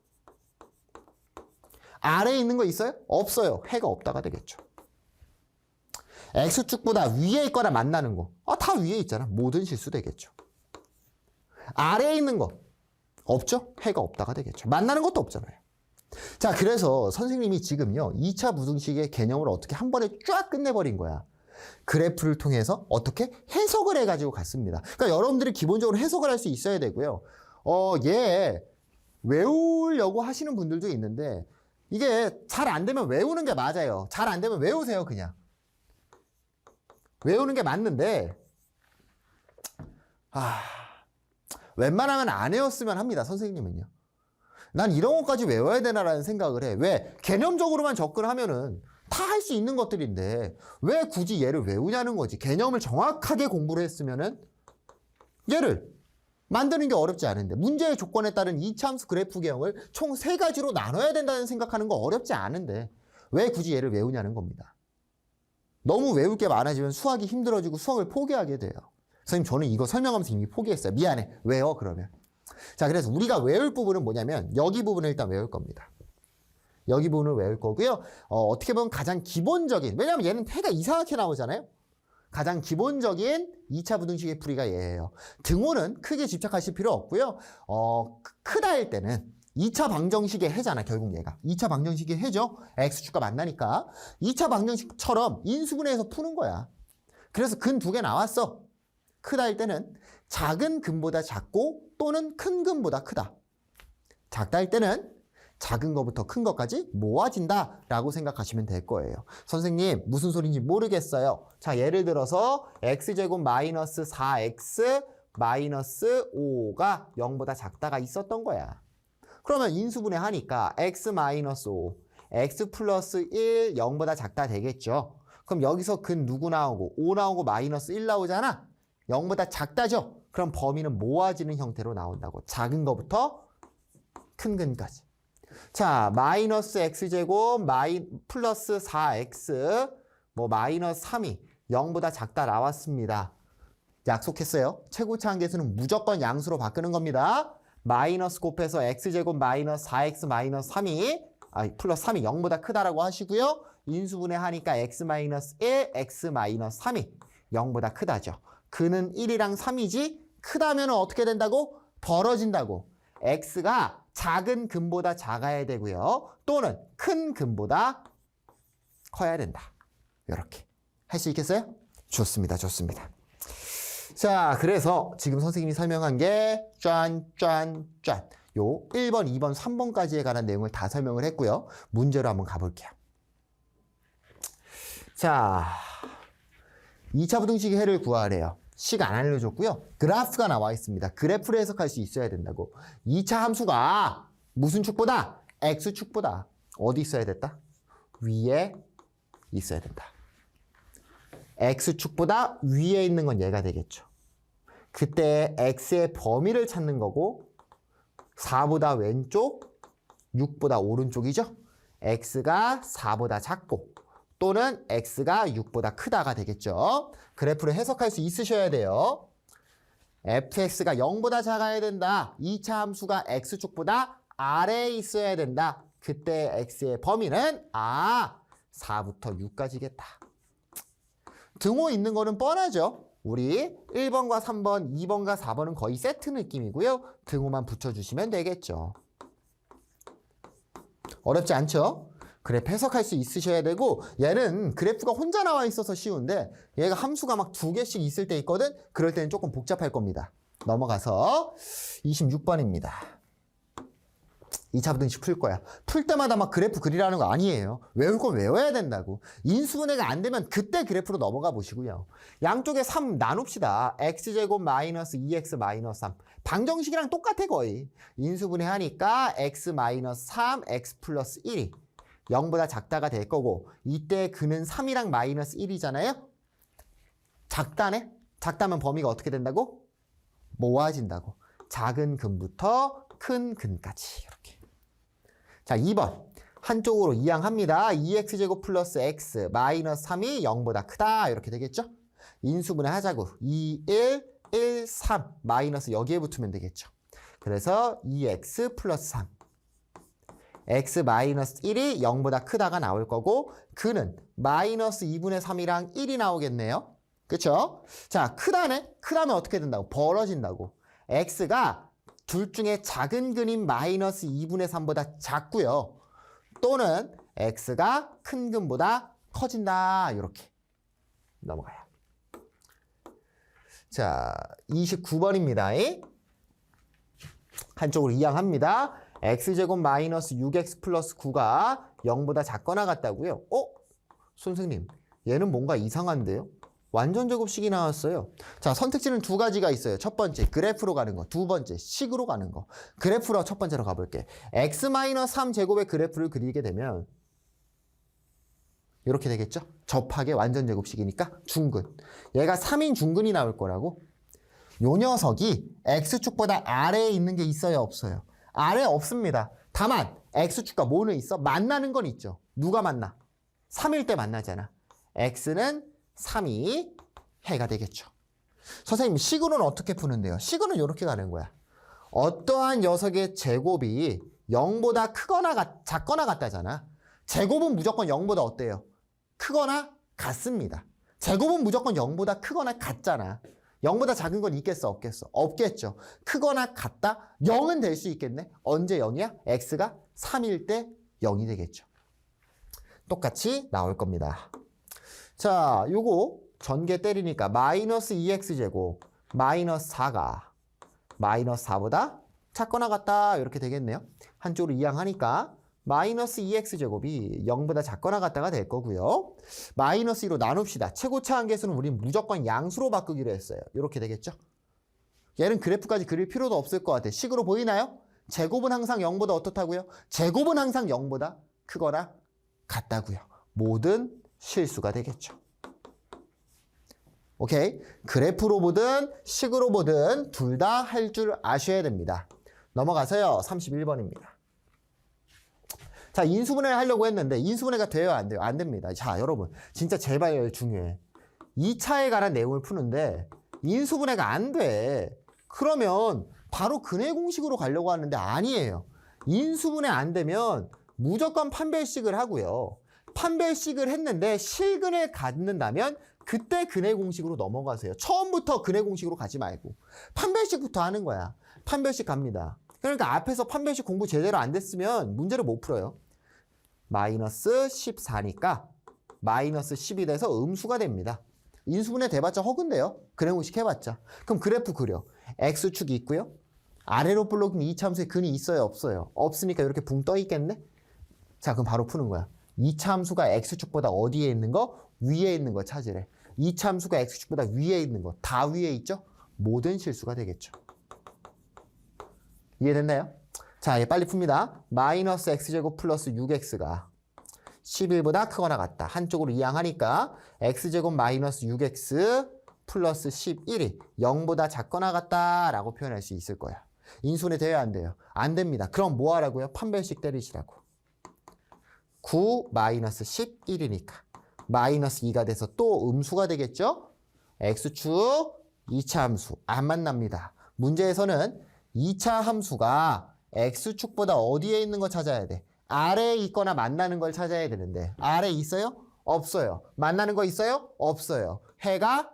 아래에 있는 거 있어요? 없어요. 해가 없다가 되겠죠. x축보다 위에 있거나 만나는 거. 다 위에 있잖아. 모든 실수 되겠죠. 아래에 있는 거 없죠? 해가 없다가 되겠죠. 만나는 것도 없잖아요. 자, 그래서 선생님이 지금요 2차 부등식의 개념을 어떻게 한 번에 쫙 끝내버린 거야. 그래프를 통해서 어떻게 해석을 해가지고 갔습니다. 그러니까 여러분들이 기본적으로 해석을 할 수 있어야 되고요. 얘 외우려고 하시는 분들도 있는데 이게 잘 안 되면 외우는 게 맞아요. 잘 안 되면 외우세요, 그냥. 외우는 게 맞는데 웬만하면 안 외웠으면 합니다, 선생님은요. 난 이런 것까지 외워야 되나라는 생각을 해. 왜? 개념적으로만 접근하면은 다 할 수 있는 것들인데 왜 굳이 얘를 외우냐는 거지. 개념을 정확하게 공부를 했으면은 얘를 만드는 게 어렵지 않은데 문제의 조건에 따른 2차 함수 그래프 개형을 총 3가지로 나눠야 된다는 생각하는 거 어렵지 않은데 왜 굳이 얘를 외우냐는 겁니다. 너무 외울 게 많아지면 수학이 힘들어지고 수학을 포기하게 돼요. 선생님, 저는 이거 설명하면서 이미 포기했어요. 미안해. 외워, 그러면. 자, 그래서 우리가 외울 부분은 뭐냐면 여기 부분을 일단 외울 겁니다. 여기 부분을 외울 거고요. 어떻게 보면 가장 기본적인, 왜냐면 얘는 해가 이상하게 나오잖아요. 가장 기본적인 2차 부등식의 풀이가 얘예요. 등호는 크게 집착하실 필요 없고요. 크다 할 때는 2차 방정식의 해잖아, 결국 얘가. 2차 방정식의 해죠. x축과 만나니까. 2차 방정식처럼 인수분해해서 푸는 거야. 그래서 근 2개 나왔어. 크다 할 때는 작은 근보다 작고 또는 큰 근보다 크다. 작다 할 때는 작은 것부터 큰 것까지 모아진다 라고 생각하시면 될 거예요. 선생님, 무슨 소리인지 모르겠어요. 자, 예를 들어서 x제곱 마이너스 4x 마이너스 5가 0보다 작다가 있었던 거야. 그러면 인수분해 하니까 x 마이너스 5, x 플러스 1, 0보다 작다 되겠죠. 그럼 여기서 근 누구 나오고 5 나오고 마이너스 1 나오잖아. 0보다 작다죠. 그럼 범위는 모아지는 형태로 나온다고. 작은 거부터 큰 근까지. 자, 마이너스 x제곱 플러스 4x 뭐 마이너스 3이 0보다 작다 나왔습니다. 약속했어요. 최고차 한계수는 무조건 양수로 바꾸는 겁니다. 마이너스 곱해서 x제곱 마이너스 4x 마이너스 3이 플러스 3이 0보다 크다라고 하시고요. 인수분해 하니까 x 마이너스 1, x 마이너스 3이 0보다 크다죠. 그는 1이랑 3이지 크다면 어떻게 된다고? 벌어진다고. x가 작은 근보다 작아야 되고요. 또는 큰 근보다 커야 된다. 이렇게. 할 수 있겠어요? 좋습니다. 좋습니다. 자, 그래서 지금 선생님이 설명한 게 짠. 요 1번, 2번, 3번까지에 관한 내용을 다 설명을 했고요. 문제로 한번 가볼게요. 자, 2차 부등식의 해를 구하래요. 식 안 알려줬고요. 그래프가 나와 있습니다. 그래프를 해석할 수 있어야 된다고. 2차 함수가 무슨 축보다? x축보다. 어디 있어야 됐다? 위에 있어야 된다. x축보다 위에 있는 건 얘가 되겠죠. 그때 x의 범위를 찾는 거고 4보다 왼쪽, 6보다 오른쪽이죠. x가 4보다 작고 또는 x가 6보다 크다가 되겠죠. 그래프를 해석할 수 있으셔야 돼요. fx가 0보다 작아야 된다. 2차 함수가 x축보다 아래에 있어야 된다. 그때 x의 범위는 4부터 6까지겠다. 등호 있는 거는 뻔하죠. 우리 1번과 3번, 2번과 4번은 거의 세트 느낌이고요. 등호만 붙여주시면 되겠죠. 어렵지 않죠? 그래프 해석할 수 있으셔야 되고 얘는 그래프가 혼자 나와 있어서 쉬운데 얘가 함수가 막 2개씩 있을 때 있거든? 그럴 때는 조금 복잡할 겁니다. 넘어가서 26번입니다. 2차 부등식 풀 거야. 풀 때마다 막 그래프 그리라는 거 아니에요. 외울 건 외워야 된다고. 인수분해가 안 되면 그때 그래프로 넘어가 보시고요. 양쪽에 3 나눕시다. x제곱 마이너스 2x 마이너스 3. 방정식이랑 똑같아 거의. 인수분해 하니까 x 마이너스 3, x 플러스 1이 0보다 작다가 될 거고 이때 그는 3이랑 마이너스 1이잖아요. 작다네? 작다면 범위가 어떻게 된다고? 모아진다고. 작은 근부터 큰 근까지 이렇게. 자, 2번. 한쪽으로 이항합니다. 2x제곱 플러스 x 마이너스 3이 0보다 크다 이렇게 되겠죠? 인수분해 하자고. 2, 1, 3 마이너스 여기에 붙으면 되겠죠. 그래서 2x 플러스 3 x 마이너스 1이 0보다 크다가 나올 거고 그는 마이너스 2분의 3이랑 1이 나오겠네요. 그쵸? 자, 크다네? 크다면 어떻게 된다고? 벌어진다고. x가 둘 중에 작은 근인 마이너스 2분의 3보다 작고요. 또는 x가 큰 근보다 커진다. 이렇게 넘어가요. 자, 29번입니다. 한쪽으로 이항합니다. x제곱 마이너스 6x 플러스 9가 0보다 작거나 같다고요? 선생님, 얘는 뭔가 이상한데요? 완전 제곱식이 나왔어요. 자, 선택지는 두 가지가 있어요. 첫 번째, 그래프로 가는 거. 두 번째, 식으로 가는 거. 그래프로 첫 번째로 가볼게. x-3 제곱의 그래프를 그리게 되면 이렇게 되겠죠? 접하게 완전 제곱식이니까 중근. 얘가 3인 중근이 나올 거라고. 요 녀석이 x축보다 아래에 있는 게 있어요, 없어요? 아래에 없습니다. 다만 x축과 뭐는 있어? 만나는 건 있죠. 누가 만나? 3일 때 만나잖아. x는 3이 해가 되겠죠. 선생님, 식으로는 어떻게 푸는데요? 식으로는 이렇게 가는 거야. 어떠한 녀석의 제곱이 0보다 크거나 작거나 같다잖아. 제곱은 무조건 0보다 어때요? 크거나 같습니다. 제곱은 무조건 0보다 크거나 같잖아. 0보다 작은 건 있겠어, 없겠어? 없겠죠. 크거나 같다? 0은 될 수 있겠네? 언제 0이야? x가 3일 때 0이 되겠죠. 똑같이 나올 겁니다. 자, 요거 전개 때리니까 마이너스 2x제곱 마이너스 4가 마이너스 4보다 작거나 같다 이렇게 되겠네요. 한쪽으로 이항하니까 마이너스 2x제곱이 0보다 작거나 같다가 될 거고요. 마이너스 2로 나눕시다. 최고차 한계수는 우린 무조건 양수로 바꾸기로 했어요. 이렇게 되겠죠. 얘는 그래프까지 그릴 필요도 없을 것 같아. 식으로 보이나요? 제곱은 항상 0보다 어떻다고요? 제곱은 항상 0보다 크거나 같다고요. 모든 실수가 되겠죠. 오케이? 그래프로 보든 식으로 보든 둘 다 할 줄 아셔야 됩니다. 넘어가서요. 31번입니다. 자, 인수분해 하려고 했는데 인수분해가 돼요, 안 돼요? 안 됩니다. 자, 여러분 진짜 제발 중요해. 2차에 관한 내용을 푸는데 인수분해가 안 돼. 그러면 바로 근해 공식으로 가려고 하는데 아니에요. 인수분해 안 되면 무조건 판별식을 하고요. 판별식을 했는데 실근을 갖는다면 그때 근해 공식으로 넘어가세요. 처음부터 근해 공식으로 가지 말고 판별식부터 하는 거야. 판별식 갑니다. 그러니까 앞에서 판별식 공부 제대로 안 됐으면 문제를 못 풀어요. 마이너스 14니까 마이너스 10이 돼서 음수가 됩니다. 인수분해 돼봤자 허근데요. 근해 공식 해봤자. 그럼 그래프 그려. X축이 있고요. 아래로 볼록인 이차함수에 근이 있어요, 없어요? 없으니까 이렇게 붕 떠 있겠네? 자, 그럼 바로 푸는 거야. 이차함수가 X축보다 어디에 있는 거? 위에 있는 거 찾으래. 이차함수가 X축보다 위에 있는 거. 다 위에 있죠? 모든 실수가 되겠죠. 이해됐나요? 자, 얘 빨리 풉니다. 마이너스 X제곱 플러스 6X가 11보다 크거나 같다. 한쪽으로 이항하니까 X제곱 마이너스 6X 플러스 11이 0보다 작거나 같다 라고 표현할 수 있을 거야. 인수분해 돼요, 안 돼요? 안 됩니다. 그럼 뭐 하라고요? 판별식 때리시라고. 9 마이너스 11이니까 마이너스 2가 돼서 또 음수가 되겠죠? X축 2차 함수 안 만납니다. 문제에서는 2차 함수가 X축보다 어디에 있는 거 찾아야 돼? 아래에 있거나 만나는 걸 찾아야 되는데 아래에 있어요? 없어요. 만나는 거 있어요? 없어요. 해가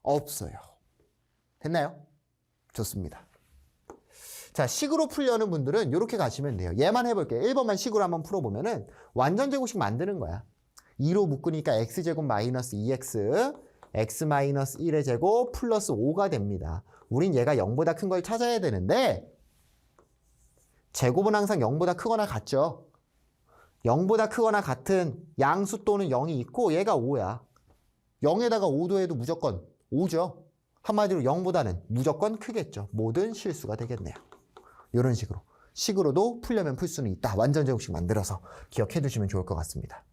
없어요. 됐나요? 좋습니다. 자, 식으로 풀려는 분들은 이렇게 가시면 돼요. 얘만 해볼게요. 1번만 식으로 한번 풀어보면은 완전 제곱식 만드는 거야. 2로 묶으니까 x제곱 마이너스 2x x 마이너스 1의 제곱 플러스 5가 됩니다. 우린 얘가 0보다 큰 걸 찾아야 되는데 제곱은 항상 0보다 크거나 같죠. 0보다 크거나 같은 양수 또는 0이 있고 얘가 5야. 0에다가 5도 해도 무조건 5죠. 한마디로 0보다는 무조건 크겠죠. 모든 실수가 되겠네요. 이런 식으로. 식으로도 풀려면 풀 수는 있다. 완전 제곱식 만들어서 기억해 두시면 좋을 것 같습니다.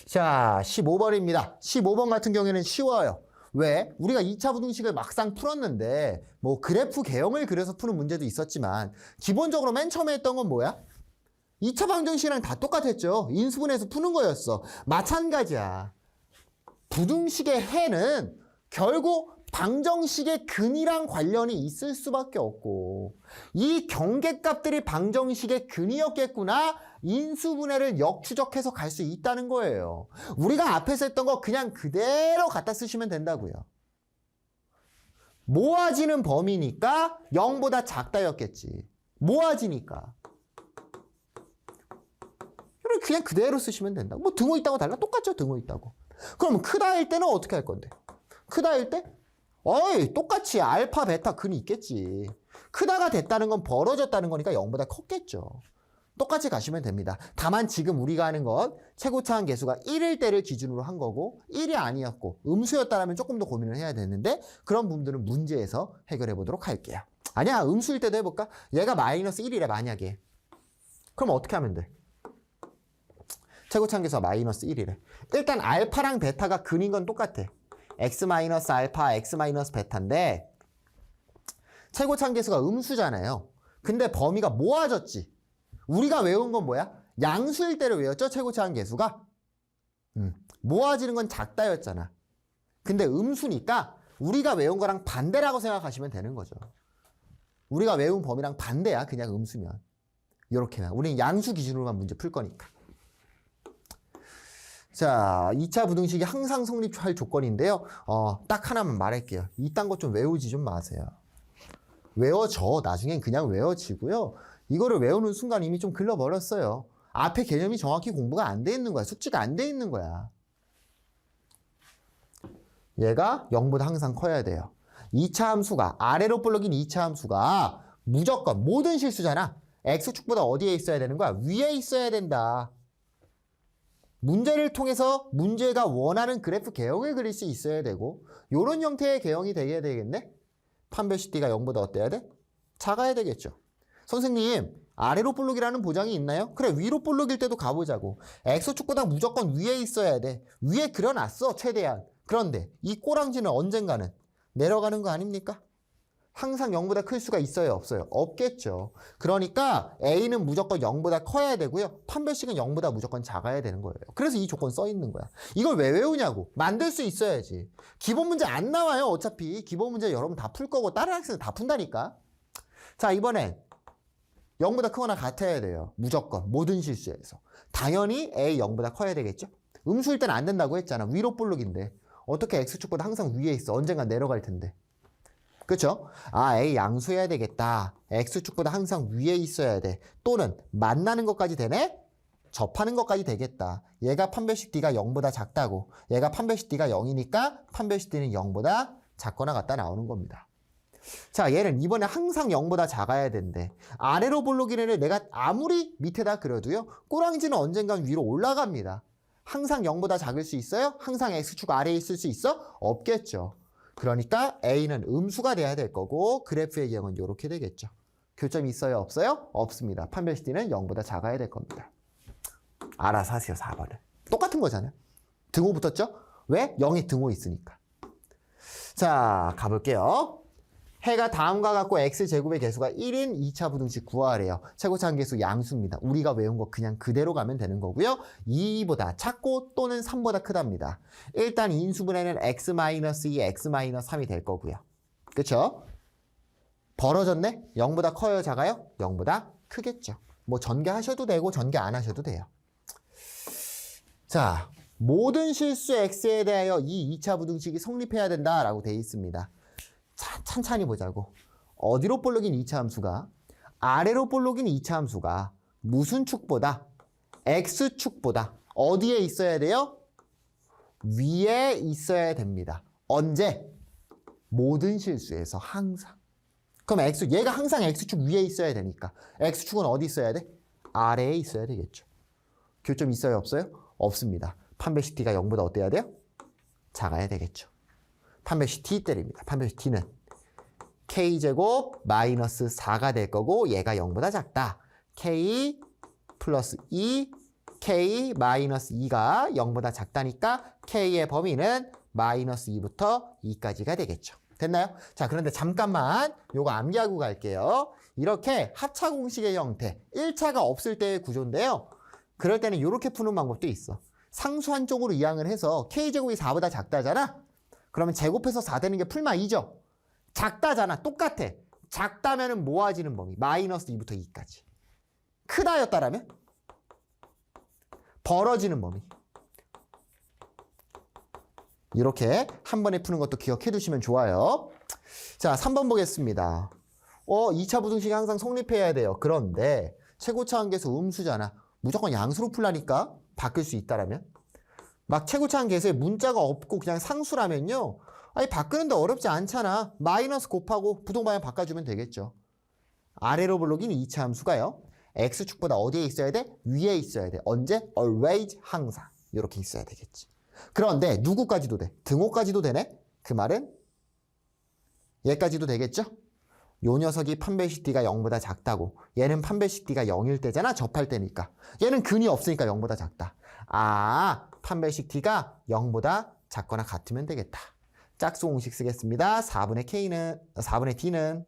자, 15번입니다. 15번 같은 경우에는 쉬워요. 왜? 우리가 2차 부등식을 막상 풀었는데 뭐 그래프 개형을 그려서 푸는 문제도 있었지만 기본적으로 맨 처음에 했던 건 뭐야? 2차 방정식이랑 다 똑같았죠. 인수분해해서 푸는 거였어. 마찬가지야. 부등식의 해는 결국 방정식의 근이랑 관련이 있을 수밖에 없고 이 경계값들이 방정식의 근이었겠구나 인수분해를 역추적해서 갈 수 있다는 거예요. 우리가 앞에서 했던 거 그냥 그대로 갖다 쓰시면 된다고요. 모아지는 범위니까 0보다 작다였겠지. 모아지니까. 그냥 그대로 쓰시면 된다. 뭐 등호 있다고 달라? 똑같죠, 등호 있다고. 그럼 크다 할 때는 어떻게 할 건데? 크다 할 때? 어이, 똑같이 알파, 베타, 근이 있겠지. 크다가 됐다는 건 벌어졌다는 거니까 0보다 컸겠죠. 똑같이 가시면 됩니다. 다만 지금 우리가 하는 건 최고차항 계수가 1일 때를 기준으로 한 거고 1이 아니었고 음수였다면 조금 더 고민을 해야 되는데 그런 부분들은 문제에서 해결해 보도록 할게요. 아니야, 음수일 때도 해볼까? 얘가 마이너스 1이래 만약에. 그럼 어떻게 하면 돼? 최고차항 계수가 마이너스 1이래. 일단 알파랑 베타가 근인 건 똑같아. x 마이너스 알파, x 마이너스 베타인데 최고차항 계수가 음수잖아요. 근데 범위가 모아졌지. 우리가 외운 건 뭐야? 양수일 때를 외웠죠? 최고차항 계수가. 모아지는 건 작다였잖아. 근데 음수니까 우리가 외운 거랑 반대라고 생각하시면 되는 거죠. 우리가 외운 범위랑 반대야. 그냥 음수면. 이렇게만. 우리는 양수 기준으로만 문제 풀 거니까. 자, 2차 부등식이 항상 성립할 조건인데요. 딱 하나만 말할게요. 이딴 것 좀 외우지 좀 마세요. 외워져. 나중엔 그냥 외워지고요. 이거를 외우는 순간 이미 좀 글러버렸어요. 앞에 개념이 정확히 공부가 안 돼 있는 거야. 숙지가 안 돼 있는 거야. 얘가 0보다 항상 커야 돼요. 2차 함수가, 아래로 볼록인 2차 함수가 무조건 모든 실수잖아. x축보다 어디에 있어야 되는 거야? 위에 있어야 된다. 문제를 통해서 문제가 원하는 그래프 개형을 그릴 수 있어야 되고 이런 형태의 개형이 되어야 되겠네? 판별식 D가 0보다 어때야 돼? 작아야 되겠죠. 선생님, 아래로 볼록이라는 보장이 있나요? 그래, 위로 볼록일 때도 가보자고. X축보다 무조건 위에 있어야 돼. 위에 그려놨어, 최대한. 그런데 이 꼬랑지는 언젠가는 내려가는 거 아닙니까? 항상 0보다 클 수가 있어요, 없어요? 없겠죠. 그러니까 A는 무조건 0보다 커야 되고요. 판별식은 0보다 무조건 작아야 되는 거예요. 그래서 이 조건 써 있는 거야. 이걸 왜 외우냐고. 만들 수 있어야지. 기본 문제 안 나와요, 어차피. 기본 문제 여러분 다 풀 거고 다른 학생들 다 푼다니까. 자, 이번엔 0보다 크거나 같아야 돼요. 무조건. 모든 실수에서. 당연히 A 0보다 커야 되겠죠? 음수일 때는 안 된다고 했잖아. 위로 볼록인데. 어떻게 X축보다 항상 위에 있어. 언젠간 내려갈 텐데. 그쵸? 아, A 양수해야 되겠다. X축보다 항상 위에 있어야 돼. 또는 만나는 것까지 되네? 접하는 것까지 되겠다. 얘가 판별식 D가 0보다 작다고. 얘가 판별식 D가 0이니까 판별식 D는 0보다 작거나 같다 나오는 겁니다. 자, 얘는 이번에 항상 0보다 작아야 된대. 아래로 볼록이는 내가 아무리 밑에다 그려도요. 꼬랑지는 언젠간 위로 올라갑니다. 항상 0보다 작을 수 있어요? 항상 X축 아래에 있을 수 있어? 없겠죠. 그러니까 A는 음수가 돼야 될 거고 그래프의 기형은 이렇게 되겠죠. 교점이 있어요? 없어요? 없습니다. 판별식 D는 0보다 작아야 될 겁니다. 알아서 하세요. 4번은. 똑같은 거잖아요. 등호 붙었죠? 왜? 0에 등호 있으니까. 자, 가볼게요. 해가 다음과 같고 x제곱의 개수가 1인 2차 부등식 구하래요. 최고차항계수 양수입니다. 우리가 외운 거 그냥 그대로 가면 되는 거고요. 2보다 작고 또는 3보다 크답니다. 일단 인수분해는 x-2, x-3이 될 거고요. 그쵸? 벌어졌네? 0보다 커요, 작아요? 0보다 크겠죠. 뭐 전개하셔도 되고 전개 안 하셔도 돼요. 자, 모든 실수 x에 대하여 이 2차 부등식이 성립해야 된다라고 되어 있습니다. 찬찬히 보자고. 어디로 볼록인 2차 함수가 아래로 볼록인 2차 함수가 무슨 축보다 x축보다 어디에 있어야 돼요? 위에 있어야 됩니다. 언제? 모든 실수에서 항상. 그럼 얘가 항상 x축 위에 있어야 되니까 x축은 어디 있어야 돼? 아래에 있어야 되겠죠. 교점 있어요, 없어요? 없습니다. 판별식 D가 0보다 어때야 돼요? 작아야 되겠죠. 판별식 D 때립니다. 판별식 D는 K제곱 마이너스 4가 될 거고 얘가 0보다 작다. K 플러스 2, K 마이너스 2가 0보다 작다니까 K의 범위는 마이너스 2부터 2까지가 되겠죠. 됐나요? 자, 그런데 잠깐만 요거 암기하고 갈게요. 이렇게 하차 공식의 형태, 1차가 없을 때의 구조인데요. 그럴 때는 이렇게 푸는 방법도 있어. 상수 한쪽으로 이항을 해서 K제곱이 4보다 작다잖아? 그러면 제곱해서 4 되는 게 풀마 2죠? 작다잖아. 똑같아. 작다면은 모아지는 범위. 마이너스 2부터 2까지. 크다였다라면? 벌어지는 범위. 이렇게 한 번에 푸는 것도 기억해 두시면 좋아요. 자, 3번 보겠습니다. 2차 부등식이 항상 성립해야 돼요. 그런데 최고차항계수 음수잖아. 무조건 양수로 풀라니까 바뀔 수 있다라면? 막 최고차항계수에 문자가 없고 그냥 상수라면요. 아니 바꾸는데 어렵지 않잖아. 마이너스 곱하고 부동방향 바꿔주면 되겠죠. 아래로 볼록인 2차 함수가요. x축보다 어디에 있어야 돼? 위에 있어야 돼. 언제? always, 항상. 이렇게 있어야 되겠지. 그런데 누구까지도 돼? 등호까지도 되네? 그 말은 얘까지도 되겠죠? 요 녀석이 판별식 D가 0보다 작다고. 얘는 판별식 D가 0일 때잖아. 접할 때니까. 얘는 근이 없으니까 0보다 작다. 아, 판별식 D가 0보다 작거나 같으면 되겠다. 짝수 공식 쓰겠습니다. 4분의 D는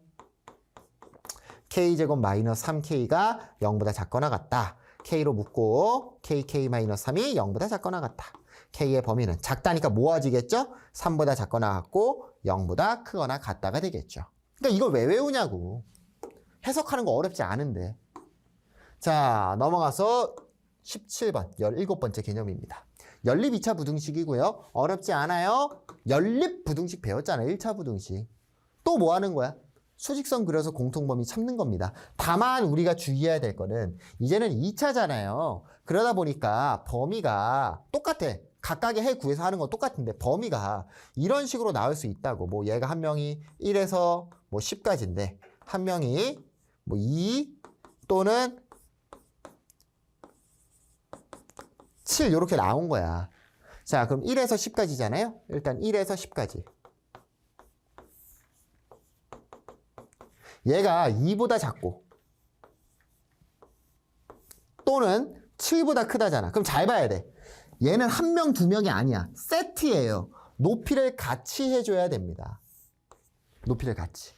K제곱 마이너스 3K가 0보다 작거나 같다. K로 묶고 KK 마이너스 3이 0보다 작거나 같다. K의 범위는 작다니까 모아지겠죠? 3보다 작거나 같고 0보다 크거나 같다가 되겠죠. 그러니까 이걸 왜 외우냐고. 해석하는 거 어렵지 않은데. 자, 넘어가서 17번, 17번째 개념입니다. 연립 2차 부등식이고요. 어렵지 않아요? 연립 부등식 배웠잖아요. 1차 부등식. 또 뭐 하는 거야? 수직선 그려서 공통범위 찾는 겁니다. 다만 우리가 주의해야 될 거는 이제는 2차잖아요. 그러다 보니까 범위가 똑같아. 각각의 해 구해서 하는 건 똑같은데 범위가 이런 식으로 나올 수 있다고. 뭐 얘가 한 명이 1에서 뭐 10까지인데 한 명이 뭐 2 또는 7 이렇게 나온 거야. 자, 그럼 1에서 10까지잖아요. 일단 1에서 10까지. 얘가 2보다 작고 또는 7보다 크다잖아. 그럼 잘 봐야 돼. 얘는 한 명, 두 명이 아니야. 세트예요. 높이를 같이 해줘야 됩니다. 높이를 같이.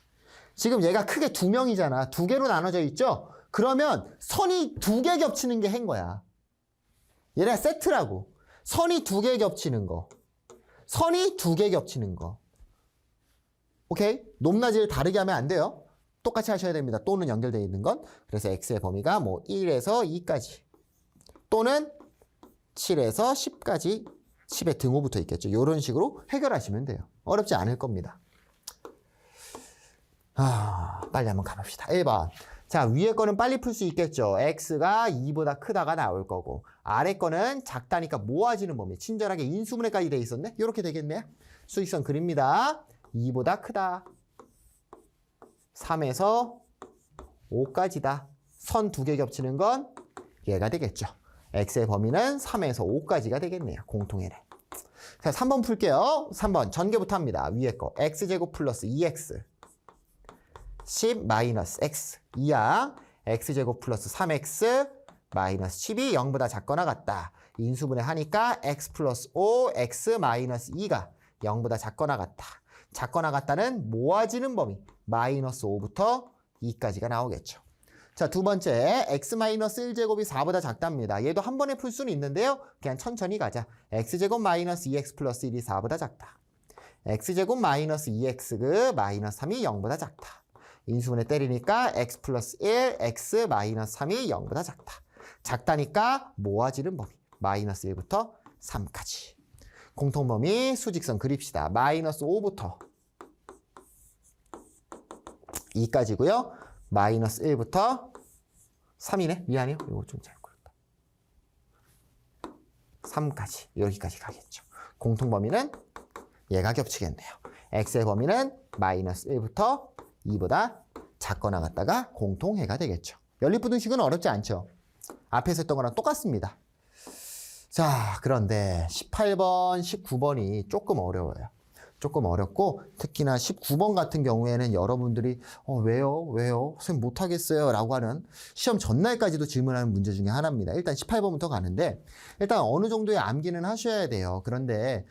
지금 얘가 크게 두 명이잖아. 두 개로 나눠져 있죠? 그러면 선이 두 개 겹치는 게 해인 거야. 얘네가 세트라고. 선이 두 개 겹치는 거. 선이 두 개 겹치는 거. 오케이? 높낮이를 다르게 하면 안 돼요. 똑같이 하셔야 됩니다. 또는 연결되어 있는 건. 그래서 x의 범위가 뭐 1에서 2까지. 또는 7에서 10까지 10에 등호 붙어 있겠죠. 이런 식으로 해결하시면 돼요. 어렵지 않을 겁니다. 빨리 한번 가봅시다. 1번. 자, 위에 거는 빨리 풀 수 있겠죠. x가 2보다 크다가 나올 거고, 아래 거는 작다니까 모아지는 범위. 친절하게 인수분해까지 돼 있었네? 이렇게 되겠네. 수직선 그립니다. 2보다 크다. 3에서 5까지다. 선 두 개 겹치는 건 얘가 되겠죠. x의 범위는 3에서 5까지가 되겠네요. 공통이네. 자, 3번 풀게요. 3번 전개부터 합니다. 위에 거 x제곱 플러스 2x 10 마이너스 x 이하 x제곱 플러스 3x 마이너스 10이 0보다 작거나 같다. 인수분해 하니까 x 플러스 5 x 마이너스 2가 0보다 작거나 같다. 작거나 같다는 모아지는 범위 마이너스 5부터 2까지가 나오겠죠. 자, 두 번째 x-1제곱이 4보다 작답니다. 얘도 한 번에 풀 수는 있는데요. 그냥 천천히 가자. x제곱 마이너스 2x 플러스 1이 4보다 작다. x제곱 마이너스 2x 마이너스 3이 0보다 작다. 인수분해 때리니까 x 플러스 1, x 마이너스 3이 0보다 작다. 작다니까 모아지는 범위 마이너스 1부터 3까지. 공통범위 수직선 그립시다. 마이너스 5부터 2까지고요. 마이너스 1부터 3이네. 미안해요. 이거 좀 잘 그렸다. 3까지. 여기까지 가겠죠. 공통범위는 얘가 겹치겠네요. x의 범위는 마이너스 1부터 2보다 작거나 같다가 공통해가 되겠죠. 연립부등식은 어렵지 않죠. 앞에서 했던 거랑 똑같습니다. 자, 그런데 18번, 19번이 조금 어려워요. 조금 어렵고 특히나 19번 같은 경우에는 여러분들이 왜요? 선생님 못하겠어요 라고 하는 시험 전날까지도 질문하는 문제 중에 하나입니다. 일단 18번부터 가는데 일단 어느 정도의 암기는 하셔야 돼요. 그런데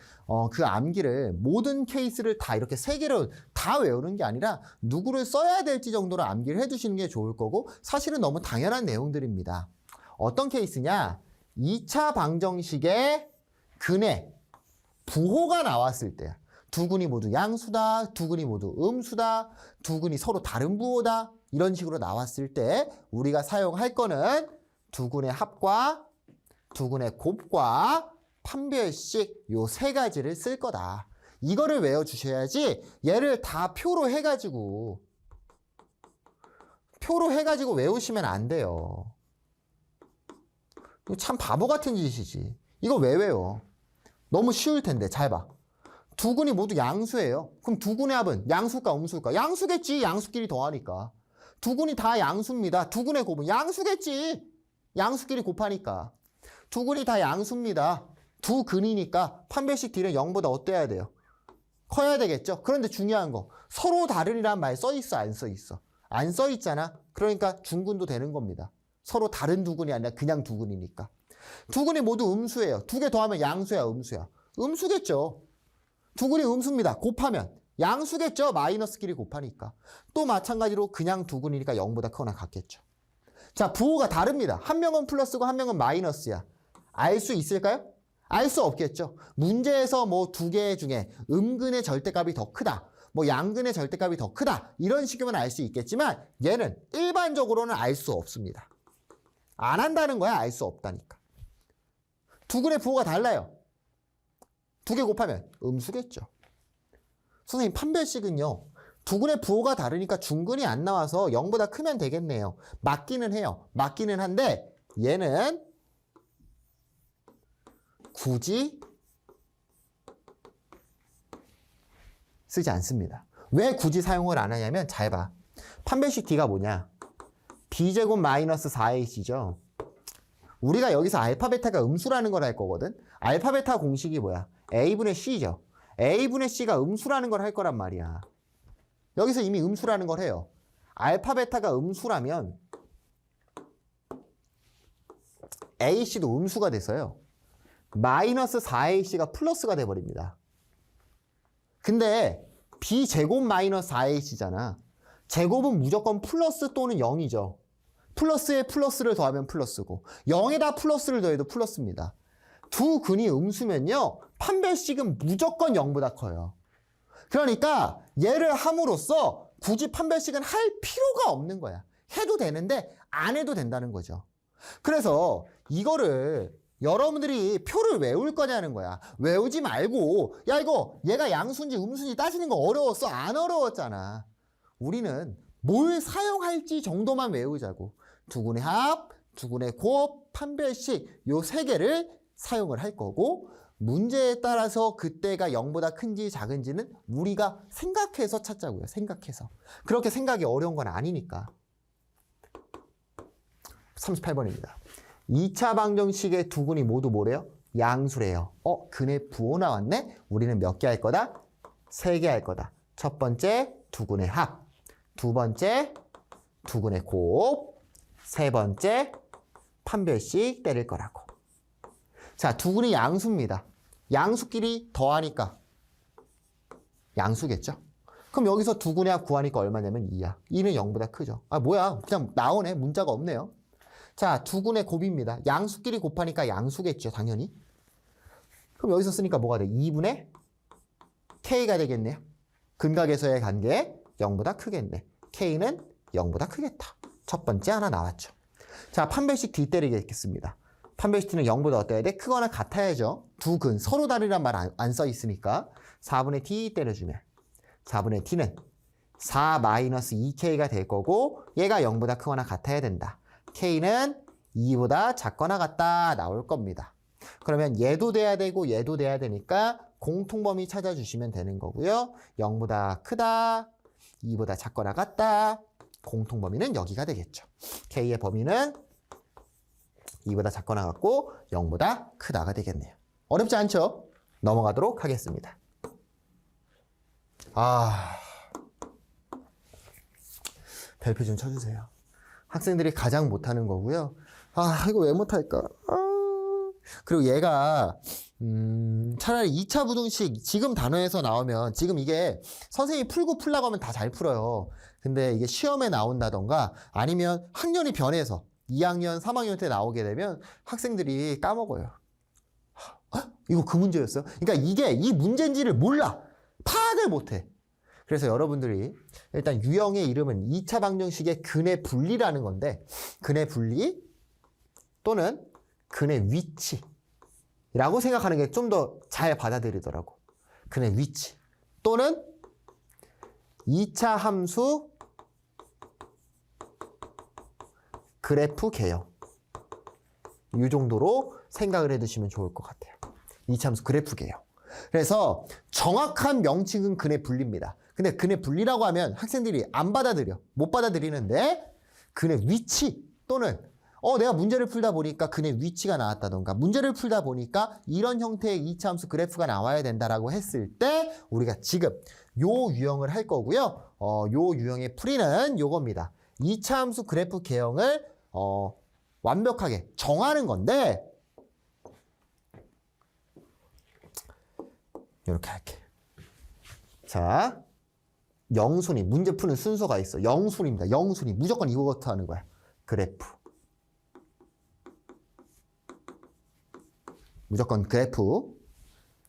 그 암기를 모든 케이스를 다 이렇게 세 개를 다 외우는 게 아니라 누구를 써야 될지 정도로 암기를 해두시는 게 좋을 거고 사실은 너무 당연한 내용들입니다. 어떤 케이스냐? 2차 방정식의 근해, 부호가 나왔을 때야. 두 근이 모두 양수다, 두 근이 모두 음수다, 두 근이 서로 다른 부호다 이런 식으로 나왔을 때 우리가 사용할 거는 두 근의 합과 두 근의 곱과 판별식 요 세 가지를 쓸 거다. 이거를 외워주셔야지 얘를 다 표로 해가지고 외우시면 안 돼요. 이거 참 바보 같은 짓이지. 이거 왜 외워? 너무 쉬울 텐데 잘 봐. 두 근이 모두 양수예요. 그럼 두 근의 합은 양수일까 음수일까? 양수겠지. 양수끼리 더하니까. 두 근이 다 양수입니다. 두 근의 곱은 양수겠지. 양수끼리 곱하니까. 두 근이 다 양수입니다. 두 근이니까 판별식 D는 0보다 어때야 돼요? 커야 되겠죠. 그런데 중요한 거 서로 다른이란 말 써있어 안 써있어? 안 써있잖아. 그러니까 중근도 되는 겁니다. 서로 다른 두 근이 아니라 그냥 두 근이니까. 두 근이 모두 음수예요. 두 개 더하면 양수야 음수야? 음수겠죠. 두 근이 음수입니다. 곱하면 양수겠죠. 마이너스끼리 곱하니까. 또 마찬가지로 그냥 두 근이니까 0보다 크거나 같겠죠. 자, 부호가 다릅니다. 한 명은 플러스고 한 명은 마이너스야. 알 수 있을까요? 알 수 없겠죠. 문제에서 뭐 두 개 중에 음근의 절대값이 더 크다. 뭐 양근의 절대값이 더 크다. 이런 식이면 알 수 있겠지만 얘는 일반적으로는 알 수 없습니다. 안 한다는 거야. 알 수 없다니까. 두 근의 부호가 달라요. 두 개 곱하면 음수겠죠. 선생님 판별식은요. 두 근의 부호가 다르니까 중근이 안 나와서 0보다 크면 되겠네요. 맞기는 해요. 맞기는 한데 얘는 굳이 쓰지 않습니다. 왜 굳이 사용을 안 하냐면 잘 봐. 판별식 D가 뭐냐? B제곱 마이너스 4AC죠. 우리가 여기서 알파 베타가 음수라는 걸 할 거거든. 알파 베타 공식이 뭐야? A분의 C죠. A분의 C가 음수라는 걸 할 거란 말이야. 여기서 이미 음수라는 걸 해요. 알파 베타가 음수라면 AC도 음수가 돼서요. 마이너스 4AC가 플러스가 돼버립니다. 근데 B제곱 마이너스 4AC잖아. 제곱은 무조건 플러스 또는 0이죠. 플러스에 플러스를 더하면 플러스고 0에다 플러스를 더해도 플러스입니다. 두 근이 음수면요. 판별식은 무조건 0보다 커요. 그러니까 얘를 함으로써 굳이 판별식은 할 필요가 없는 거야. 해도 되는데 안 해도 된다는 거죠. 그래서 이거를 여러분들이 표를 외울 거냐는 거야. 외우지 말고 야 이거 얘가 양수인지 음수인지 따지는 거 어려웠어? 안 어려웠잖아. 우리는 뭘 사용할지 정도만 외우자고. 두근의 합, 두근의 곱, 판별식 요 세 개를 사용을 할 거고 문제에 따라서 그때가 0보다 큰지 작은지는 우리가 생각해서 찾자고요. 생각해서. 그렇게 생각이 어려운 건 아니니까. 38번입니다. 2차 방정식의 두 근이 모두 뭐래요? 양수래요. 근의 부호 나왔네? 우리는 몇 개 할 거다? 3개 할 거다. 첫 번째 두 근의 합, 두 번째 두 근의 곱, 세 번째 판별식 때릴 거라고. 자, 두 근이 양수입니다. 양수끼리 더하니까 양수겠죠? 그럼 여기서 두 근의 합 구하니까 얼마냐면 2야. 2는 0보다 크죠. 아, 뭐야. 그냥 나오네. 문자가 없네요. 자, 두 근의 곱입니다. 양수끼리 곱하니까 양수겠죠. 당연히. 그럼 여기서 쓰니까 뭐가 돼? 2분의 K가 되겠네요. 근각에서의 관계 0보다 크겠네. K는 0보다 크겠다. 첫 번째 하나 나왔죠. 자, 판별식 D 때리게 했겠습니다. 판별식 D는 0보다 어때야 돼? 크거나 같아야죠. 두 근 서로 다르란 말 안 써 있으니까 4분의 D 때려주면 4분의 D는 4-2K가 될 거고 얘가 0보다 크거나 같아야 된다. K는 2보다 작거나 같다 나올 겁니다. 그러면 얘도 돼야 되고 얘도 돼야 되니까 공통범위 찾아주시면 되는 거고요. 0보다 크다, 2보다 작거나 같다. 공통범위는 여기가 되겠죠. K의 범위는 2보다 작거나 같고 0보다 크다가 되겠네요. 어렵지 않죠? 넘어가도록 하겠습니다. 별표 좀 쳐주세요. 학생들이 가장 못하는 거고요. 이거 왜 못할까? 그리고 얘가 차라리 2차 부등식 지금 단어에서 나오면 지금 이게 선생님이 풀라고 하면 다 잘 풀어요. 근데 이게 시험에 나온다던가 아니면 학년이 변해서 2학년, 3학년 때 나오게 되면 학생들이 까먹어요. 이거 그 문제였어요? 그러니까 이게 이 문제인지를 몰라. 파악을 못해. 그래서 여러분들이 일단 유형의 이름은 2차 방정식의 근의 분리라는 건데 근의 분리 또는 근의 위치라고 생각하는 게 좀 더 잘 받아들이더라고. 근의 위치 또는 2차 함수 그래프 개형 이 정도로 생각을 해두시면 좋을 것 같아요. 2차 함수 그래프 개형. 그래서 정확한 명칭은 근의 분리입니다. 근데 근의 분리라고 하면 학생들이 안 받아들여. 못 받아들이는데 근의 위치 또는 내가 문제를 풀다 보니까 근의 위치가 나왔다던가 문제를 풀다 보니까 이런 형태의 2차 함수 그래프가 나와야 된다라고 했을 때 우리가 지금 요 유형을 할 거고요. 요 유형의 풀이는 요겁니다. 2차 함수 그래프 개형을 완벽하게 정하는 건데 이렇게 할게. 자, 영순위 문제 푸는 순서가 있어. 영순위입니다. 영순위 무조건 이거부터 하는 거야. 그래프 무조건 그래프.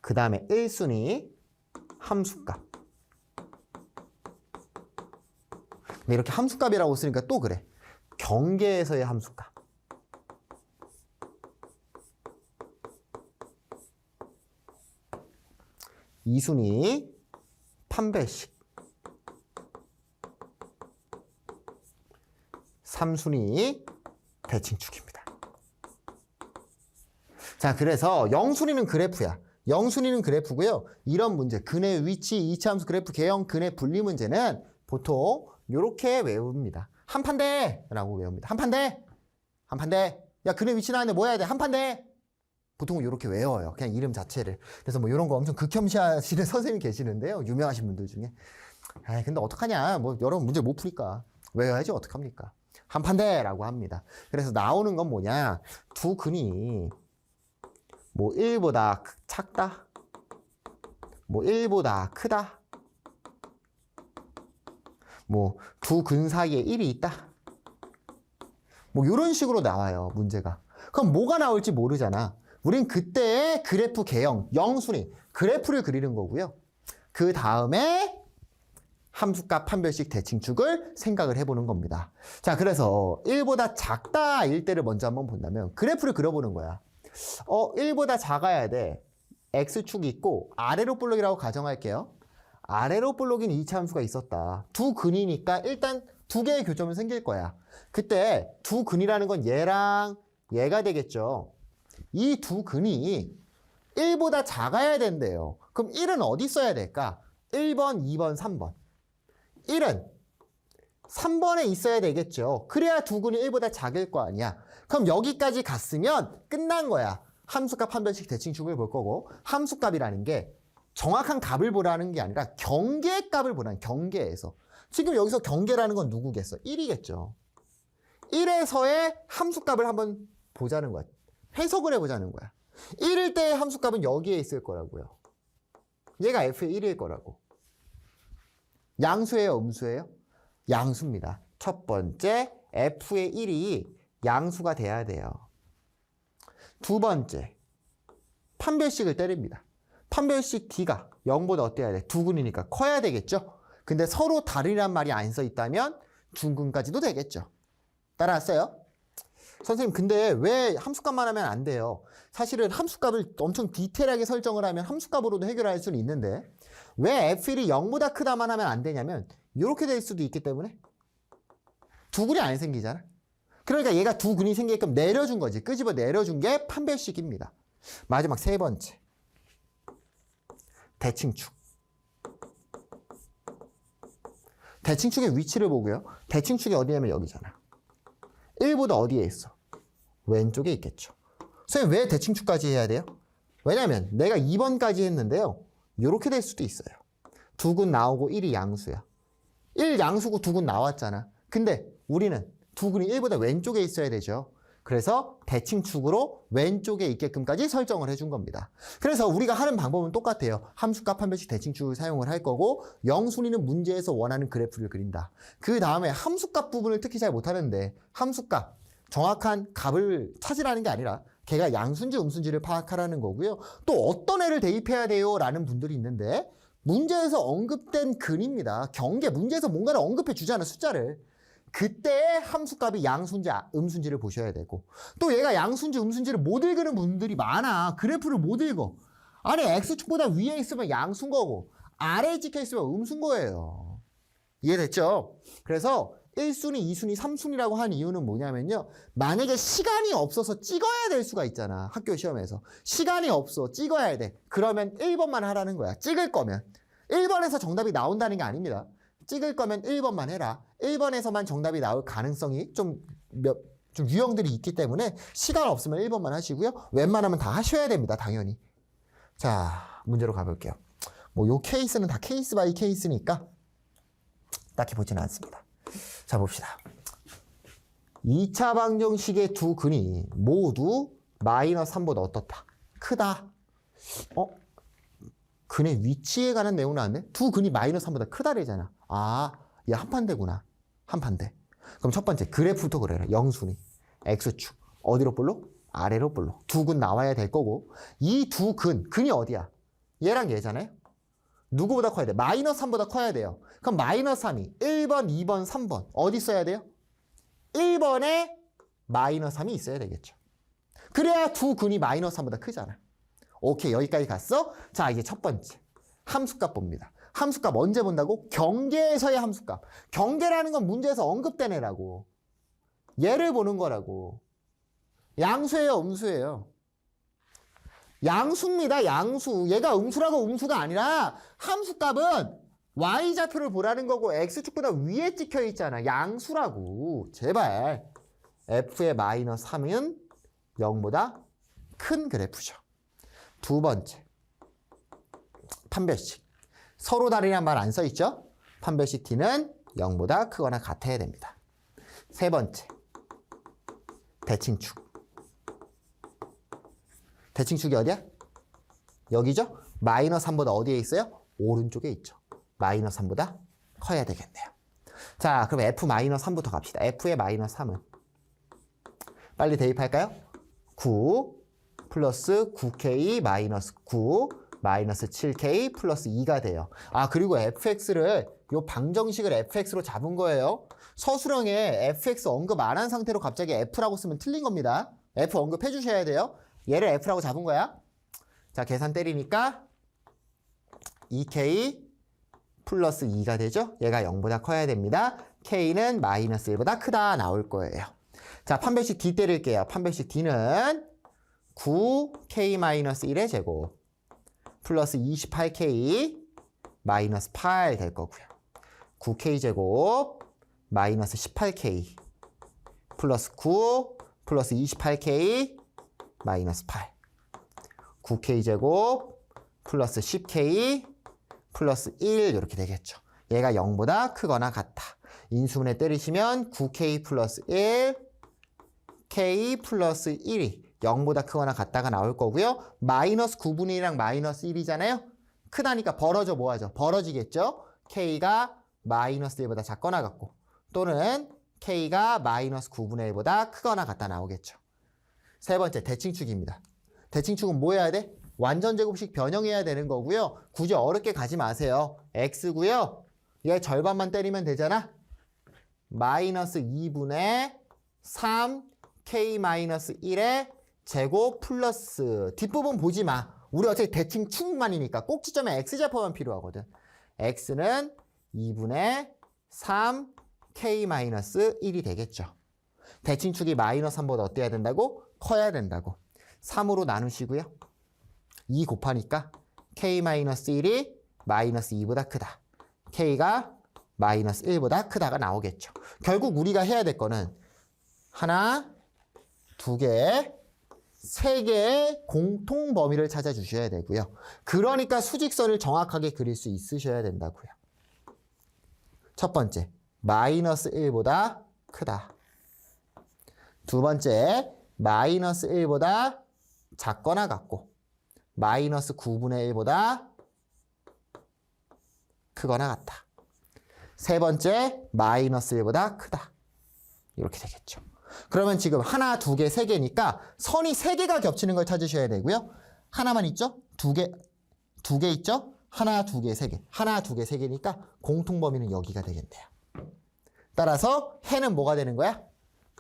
그 다음에 1순위 함수값. 근데 이렇게 함수값이라고 쓰니까 또 그래. 경계에서의 함수값. 이순위 판별식. 3순위 대칭축입니다. 자, 그래서 0순위는 그래프야. 0순위는 그래프고요. 이런 문제, 근의 위치, 2차 함수 그래프 개형, 근의 분리 문제는 보통 이렇게 외웁니다. 한판대! 라고 외웁니다. 한판대! 한판대! 야, 근의 위치 나왔는데 뭐 해야 돼? 한판대! 보통 이렇게 외워요. 그냥 이름 자체를. 그래서 뭐 이런 거 엄청 극혐시하시는 선생님이 계시는데요. 유명하신 분들 중에. 근데 어떡하냐. 뭐 여러분 문제 못 푸니까. 외워야지 어떡합니까? 한판대라고 합니다. 그래서 나오는 건 뭐냐. 두 근이 뭐 1보다 작다. 뭐 1보다 크다. 뭐 두 근 사이에 1이 있다. 뭐 이런 식으로 나와요, 문제가. 그럼 뭐가 나올지 모르잖아. 우린 그때의 그래프 개형, 영순위, 그래프를 그리는 거고요. 그 다음에 함수값 판별식 대칭축을 생각을 해보는 겁니다. 자, 그래서 1보다 작다일 때를 먼저 한번 본다면 그래프를 그려보는 거야. 1보다 작아야 돼. x축이 있고 아래로 볼록이라고 가정할게요. 아래로 볼록인 2차 함수가 있었다. 두 근이니까 일단 두 개의 교점은 생길 거야. 그때 두 근이라는 건 얘랑 얘가 되겠죠. 이 두 근이 1보다 작아야 된대요. 그럼 1은 어디 써야 될까? 1번, 2번, 3번. 1은 3번에 있어야 되겠죠. 그래야 두 근이 1보다 작을 거 아니야. 그럼 여기까지 갔으면 끝난 거야. 함수값 판별식 대칭축을 볼 거고, 함수값이라는 게 정확한 값을 보라는 게 아니라 경계값을 보라는, 경계에서. 지금 여기서 경계라는 건 누구겠어? 1이겠죠. 1에서의 함수값을 한번 보자는 거야. 해석을 해보자는 거야. 1일 때의 함수값은 여기에 있을 거라고요. 얘가 f의 1일 거라고. 양수예요, 음수예요? 양수입니다. 첫 번째, f의 1이 양수가 돼야 돼요. 두 번째, 판별식을 때립니다. 판별식 d가 0보다 어때야 돼? 두 근이니까 커야 되겠죠? 근데 서로 다르란 말이 안 써 있다면 중근까지도 되겠죠. 따라왔어요? 선생님, 근데 왜 함수값만 하면 안 돼요? 사실은 함수값을 엄청 디테일하게 설정을 하면 함수값으로도 해결할 수는 있는데 왜 f1이 0보다 크다만 하면 안 되냐면 이렇게 될 수도 있기 때문에 두 근이 안 생기잖아. 그러니까 얘가 두 근이 생기게끔 내려준 거지. 끄집어 내려준 게 판별식입니다. 마지막 세 번째, 대칭축. 대칭축의 위치를 보고요. 대칭축이 어디냐면 여기잖아. 1보다 어디에 있어? 왼쪽에 있겠죠. 선생님, 왜 대칭축까지 해야 돼요? 왜냐면 내가 2번까지 했는데요. 이렇게 될 수도 있어요. 두 근 나오고 1이 양수야. 1 양수고 두 근 나왔잖아. 근데 우리는 두 근이 1보다 왼쪽에 있어야 되죠. 그래서 대칭축으로 왼쪽에 있게끔까지 설정을 해준 겁니다. 그래서 우리가 하는 방법은 똑같아요. 함수값 판별식 대칭축을 사용을 할 거고, 영순위는 문제에서 원하는 그래프를 그린다. 그 다음에 함수값 부분을 특히 잘 못하는데 함수값, 정확한 값을 찾으라는 게 아니라 걔가 양수인지 음수인지를 파악하라는 거고요. 또 어떤 애를 대입해야 돼요? 라는 분들이 있는데 문제에서 언급된 근입니다. 경계, 문제에서 뭔가를 언급해 주잖아, 숫자를. 그때 함수값이 양수인지 음수인지를 보셔야 되고, 또 얘가 양수인지 음수인지를 못 읽는 분들이 많아. 그래프를 못 읽어. 아니, x축보다 위에 있으면 양수인 거고 아래에 찍혀 있으면 음수인 거예요. 이해됐죠? 그래서 1순위, 2순위, 3순위라고 한 이유는 뭐냐면요, 만약에 시간이 없어서 찍어야 될 수가 있잖아. 학교 시험에서 시간이 없어, 찍어야 돼. 그러면 1번만 하라는 거야. 찍을 거면 1번에서 정답이 나온다는 게 아닙니다. 찍을 거면 1번만 해라. 1번에서만 정답이 나올 가능성이 좀 유형들이 있기 때문에 시간 없으면 1번만 하시고요. 웬만하면 다 하셔야 됩니다. 당연히. 자, 문제로 가볼게요. 뭐 요 케이스는 다 케이스 바이 케이스니까 딱히 보지는 않습니다. 자, 봅시다. 2차 방정식의 두 근이 모두 마이너스 3보다 어떻다? 크다. 근의 위치에 관한 내용 나왔네? 두 근이 마이너스 3보다 크다래잖아. 아, 얘 한판대구나. 한판대. 그럼 첫 번째, 그래프부터 그래라. 영순위. X축. 어디로 볼록? 아래로 볼록. 두 근 나와야 될 거고, 이 두 근이 어디야? 얘랑 얘잖아요? 누구보다 커야 돼? 마이너스 3보다 커야 돼요. 그럼 마이너스 3이 1번, 2번, 3번. 어디 써야 돼요? 1번에 마이너스 3이 있어야 되겠죠. 그래야 두 근이 마이너스 3보다 크잖아. 오케이, 여기까지 갔어? 자, 이제 첫 번째. 함수값 봅니다. 함수값 언제 본다고? 경계에서의 함수값. 경계라는 건 문제에서 언급된 애라고. 얘를 보는 거라고. 양수예요, 음수예요? 양수입니다, 양수. 얘가 음수라고 음수가 아니라 함수값은 y좌표를 보라는 거고 x축보다 위에 찍혀 있잖아. 양수라고. 제발. f의 마이너스 3은 0보다 큰 그래프죠. 두 번째, 판별식. 서로 다르란 말 안 써 있죠? 판별식 t는 0보다 크거나 같아야 됩니다. 세 번째, 대칭축. 대칭축이 어디야? 여기죠? 마이너스 3보다 어디에 있어요? 오른쪽에 있죠. 마이너스 3보다 커야 되겠네요. 자, 그럼 F-3부터 갑시다. F의 마이너스 3은 빨리 대입할까요? 9 플러스 9K 마이너스 9 마이너스 7K 플러스 2가 돼요. 아, 그리고 fx를 요 방정식을 fx로 잡은 거예요. 서술형에 fx 언급 안 한 상태로 갑자기 f라고 쓰면 틀린 겁니다. f 언급해 주셔야 돼요. 얘를 f라고 잡은 거야. 자, 계산 때리니까 2K 플러스 2가 되죠. 얘가 0보다 커야 됩니다. K는 마이너스 1보다 크다 나올 거예요. 자, 판별식 D 때릴게요. 판별식 D는 9K-1의 제곱 플러스 28K 마이너스 8 될 거고요. 9K 제곱 마이너스 18K 플러스 9 플러스 28K 마이너스 8 9K 제곱 플러스 10K 플러스 1 이렇게 되겠죠. 얘가 0보다 크거나 같다. 인수분해 때리시면 9K 플러스 1 K 플러스 1이 0보다 크거나 같다가 나올 거고요. 마이너스 9분의 1이랑 마이너스 1이잖아요. 크다니까 벌어져 뭐 하죠? 벌어지겠죠? K가 마이너스 1보다 작거나 같고 또는 K가 마이너스 9분의 1보다 크거나 같다 나오겠죠. 세 번째 대칭축입니다. 대칭축은 뭐 해야 돼? 완전제곱식 변형해야 되는 거고요. 굳이 어렵게 가지 마세요. X고요. 얘 절반만 때리면 되잖아. 마이너스 2분의 3 K-1의 제곱 플러스 뒷부분 보지 마. 우리 어차피 대칭축만이니까 꼭지점에 X좌표만 필요하거든. X는 2분의 3 K-1이 되겠죠. 대칭축이 마이너스 3보다 어때야 된다고? 커야 된다고. 3으로 나누시고요. 2 곱하니까 K-1이 마이너스 2보다 크다. K가 마이너스 1보다 크다가 나오겠죠. 결국 우리가 해야 될 거는 하나, 두 개, 세 개의 공통 범위를 찾아주셔야 되고요. 그러니까 수직선을 정확하게 그릴 수 있으셔야 된다고요. 첫 번째, 마이너스 1보다 크다. 두 번째, 마이너스 1보다 작거나 같고 마이너스 9분의 1보다 크거나 같다. 세 번째, 마이너스 1보다 크다. 이렇게 되겠죠. 그러면 지금 하나, 두 개, 세 개니까 선이 세 개가 겹치는 걸 찾으셔야 되고요. 하나만 있죠? 두 개 있죠? 하나, 두 개, 세 개. 하나, 두 개, 세 개니까 공통 범위는 여기가 되겠네요. 따라서 해는 뭐가 되는 거야?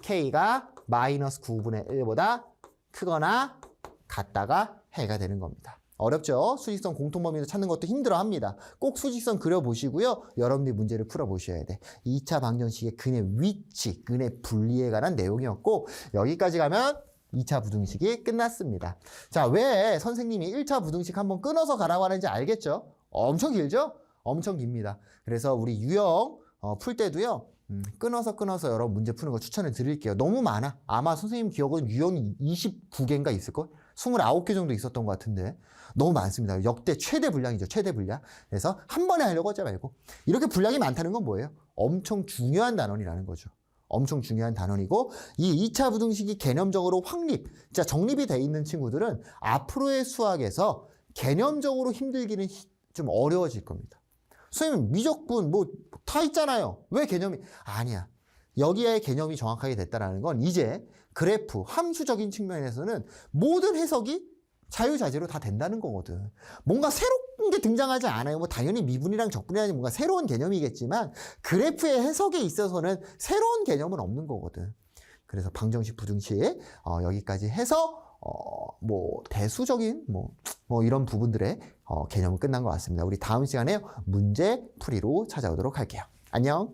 K가 마이너스 9분의 1보다 크거나 같다가 해가 되는 겁니다. 어렵죠? 수직선 공통범위도 찾는 것도 힘들어합니다. 꼭 수직선 그려보시고요. 여러분들이 문제를 풀어보셔야 돼. 2차 방정식의 근의 위치, 근의 분리에 관한 내용이었고 여기까지 가면 2차 부등식이 끝났습니다. 자, 왜 선생님이 1차 부등식 한번 끊어서 가라고 하는지 알겠죠? 엄청 길죠? 엄청 깁니다. 그래서 우리 유형 풀 때도요. 끊어서 여러분 문제 푸는 거 추천을 드릴게요. 너무 많아. 아마 선생님 기억은 유형이 29개인가 있을걸? 29개 정도 있었던 것 같은데 너무 많습니다. 역대 최대 분량이죠. 최대 분량. 그래서 한 번에 하려고 하지 말고 이렇게 분량이 많다는 건 뭐예요? 엄청 중요한 단원이라는 거죠. 엄청 중요한 단원이고 이 2차 부등식이 개념적으로 확립, 진짜 정립이 돼 있는 친구들은 앞으로의 수학에서 개념적으로 힘들기는 좀 어려워질 겁니다. 선생님 미적분 뭐 다 있잖아요. 왜 개념이 아니야. 여기에 개념이 정확하게 됐다는 건 이제 그래프, 함수적인 측면에서는 모든 해석이 자유자재로 다 된다는 거거든. 뭔가 새로운 게 등장하지 않아요. 뭐 당연히 미분이랑 적분이라는 뭔가 새로운 개념이겠지만 그래프의 해석에 있어서는 새로운 개념은 없는 거거든. 그래서 방정식, 부등식 여기까지 해서 뭐 대수적인 뭐 이런 부분들의 개념은 끝난 것 같습니다. 우리 다음 시간에 문제 풀이로 찾아오도록 할게요. 안녕.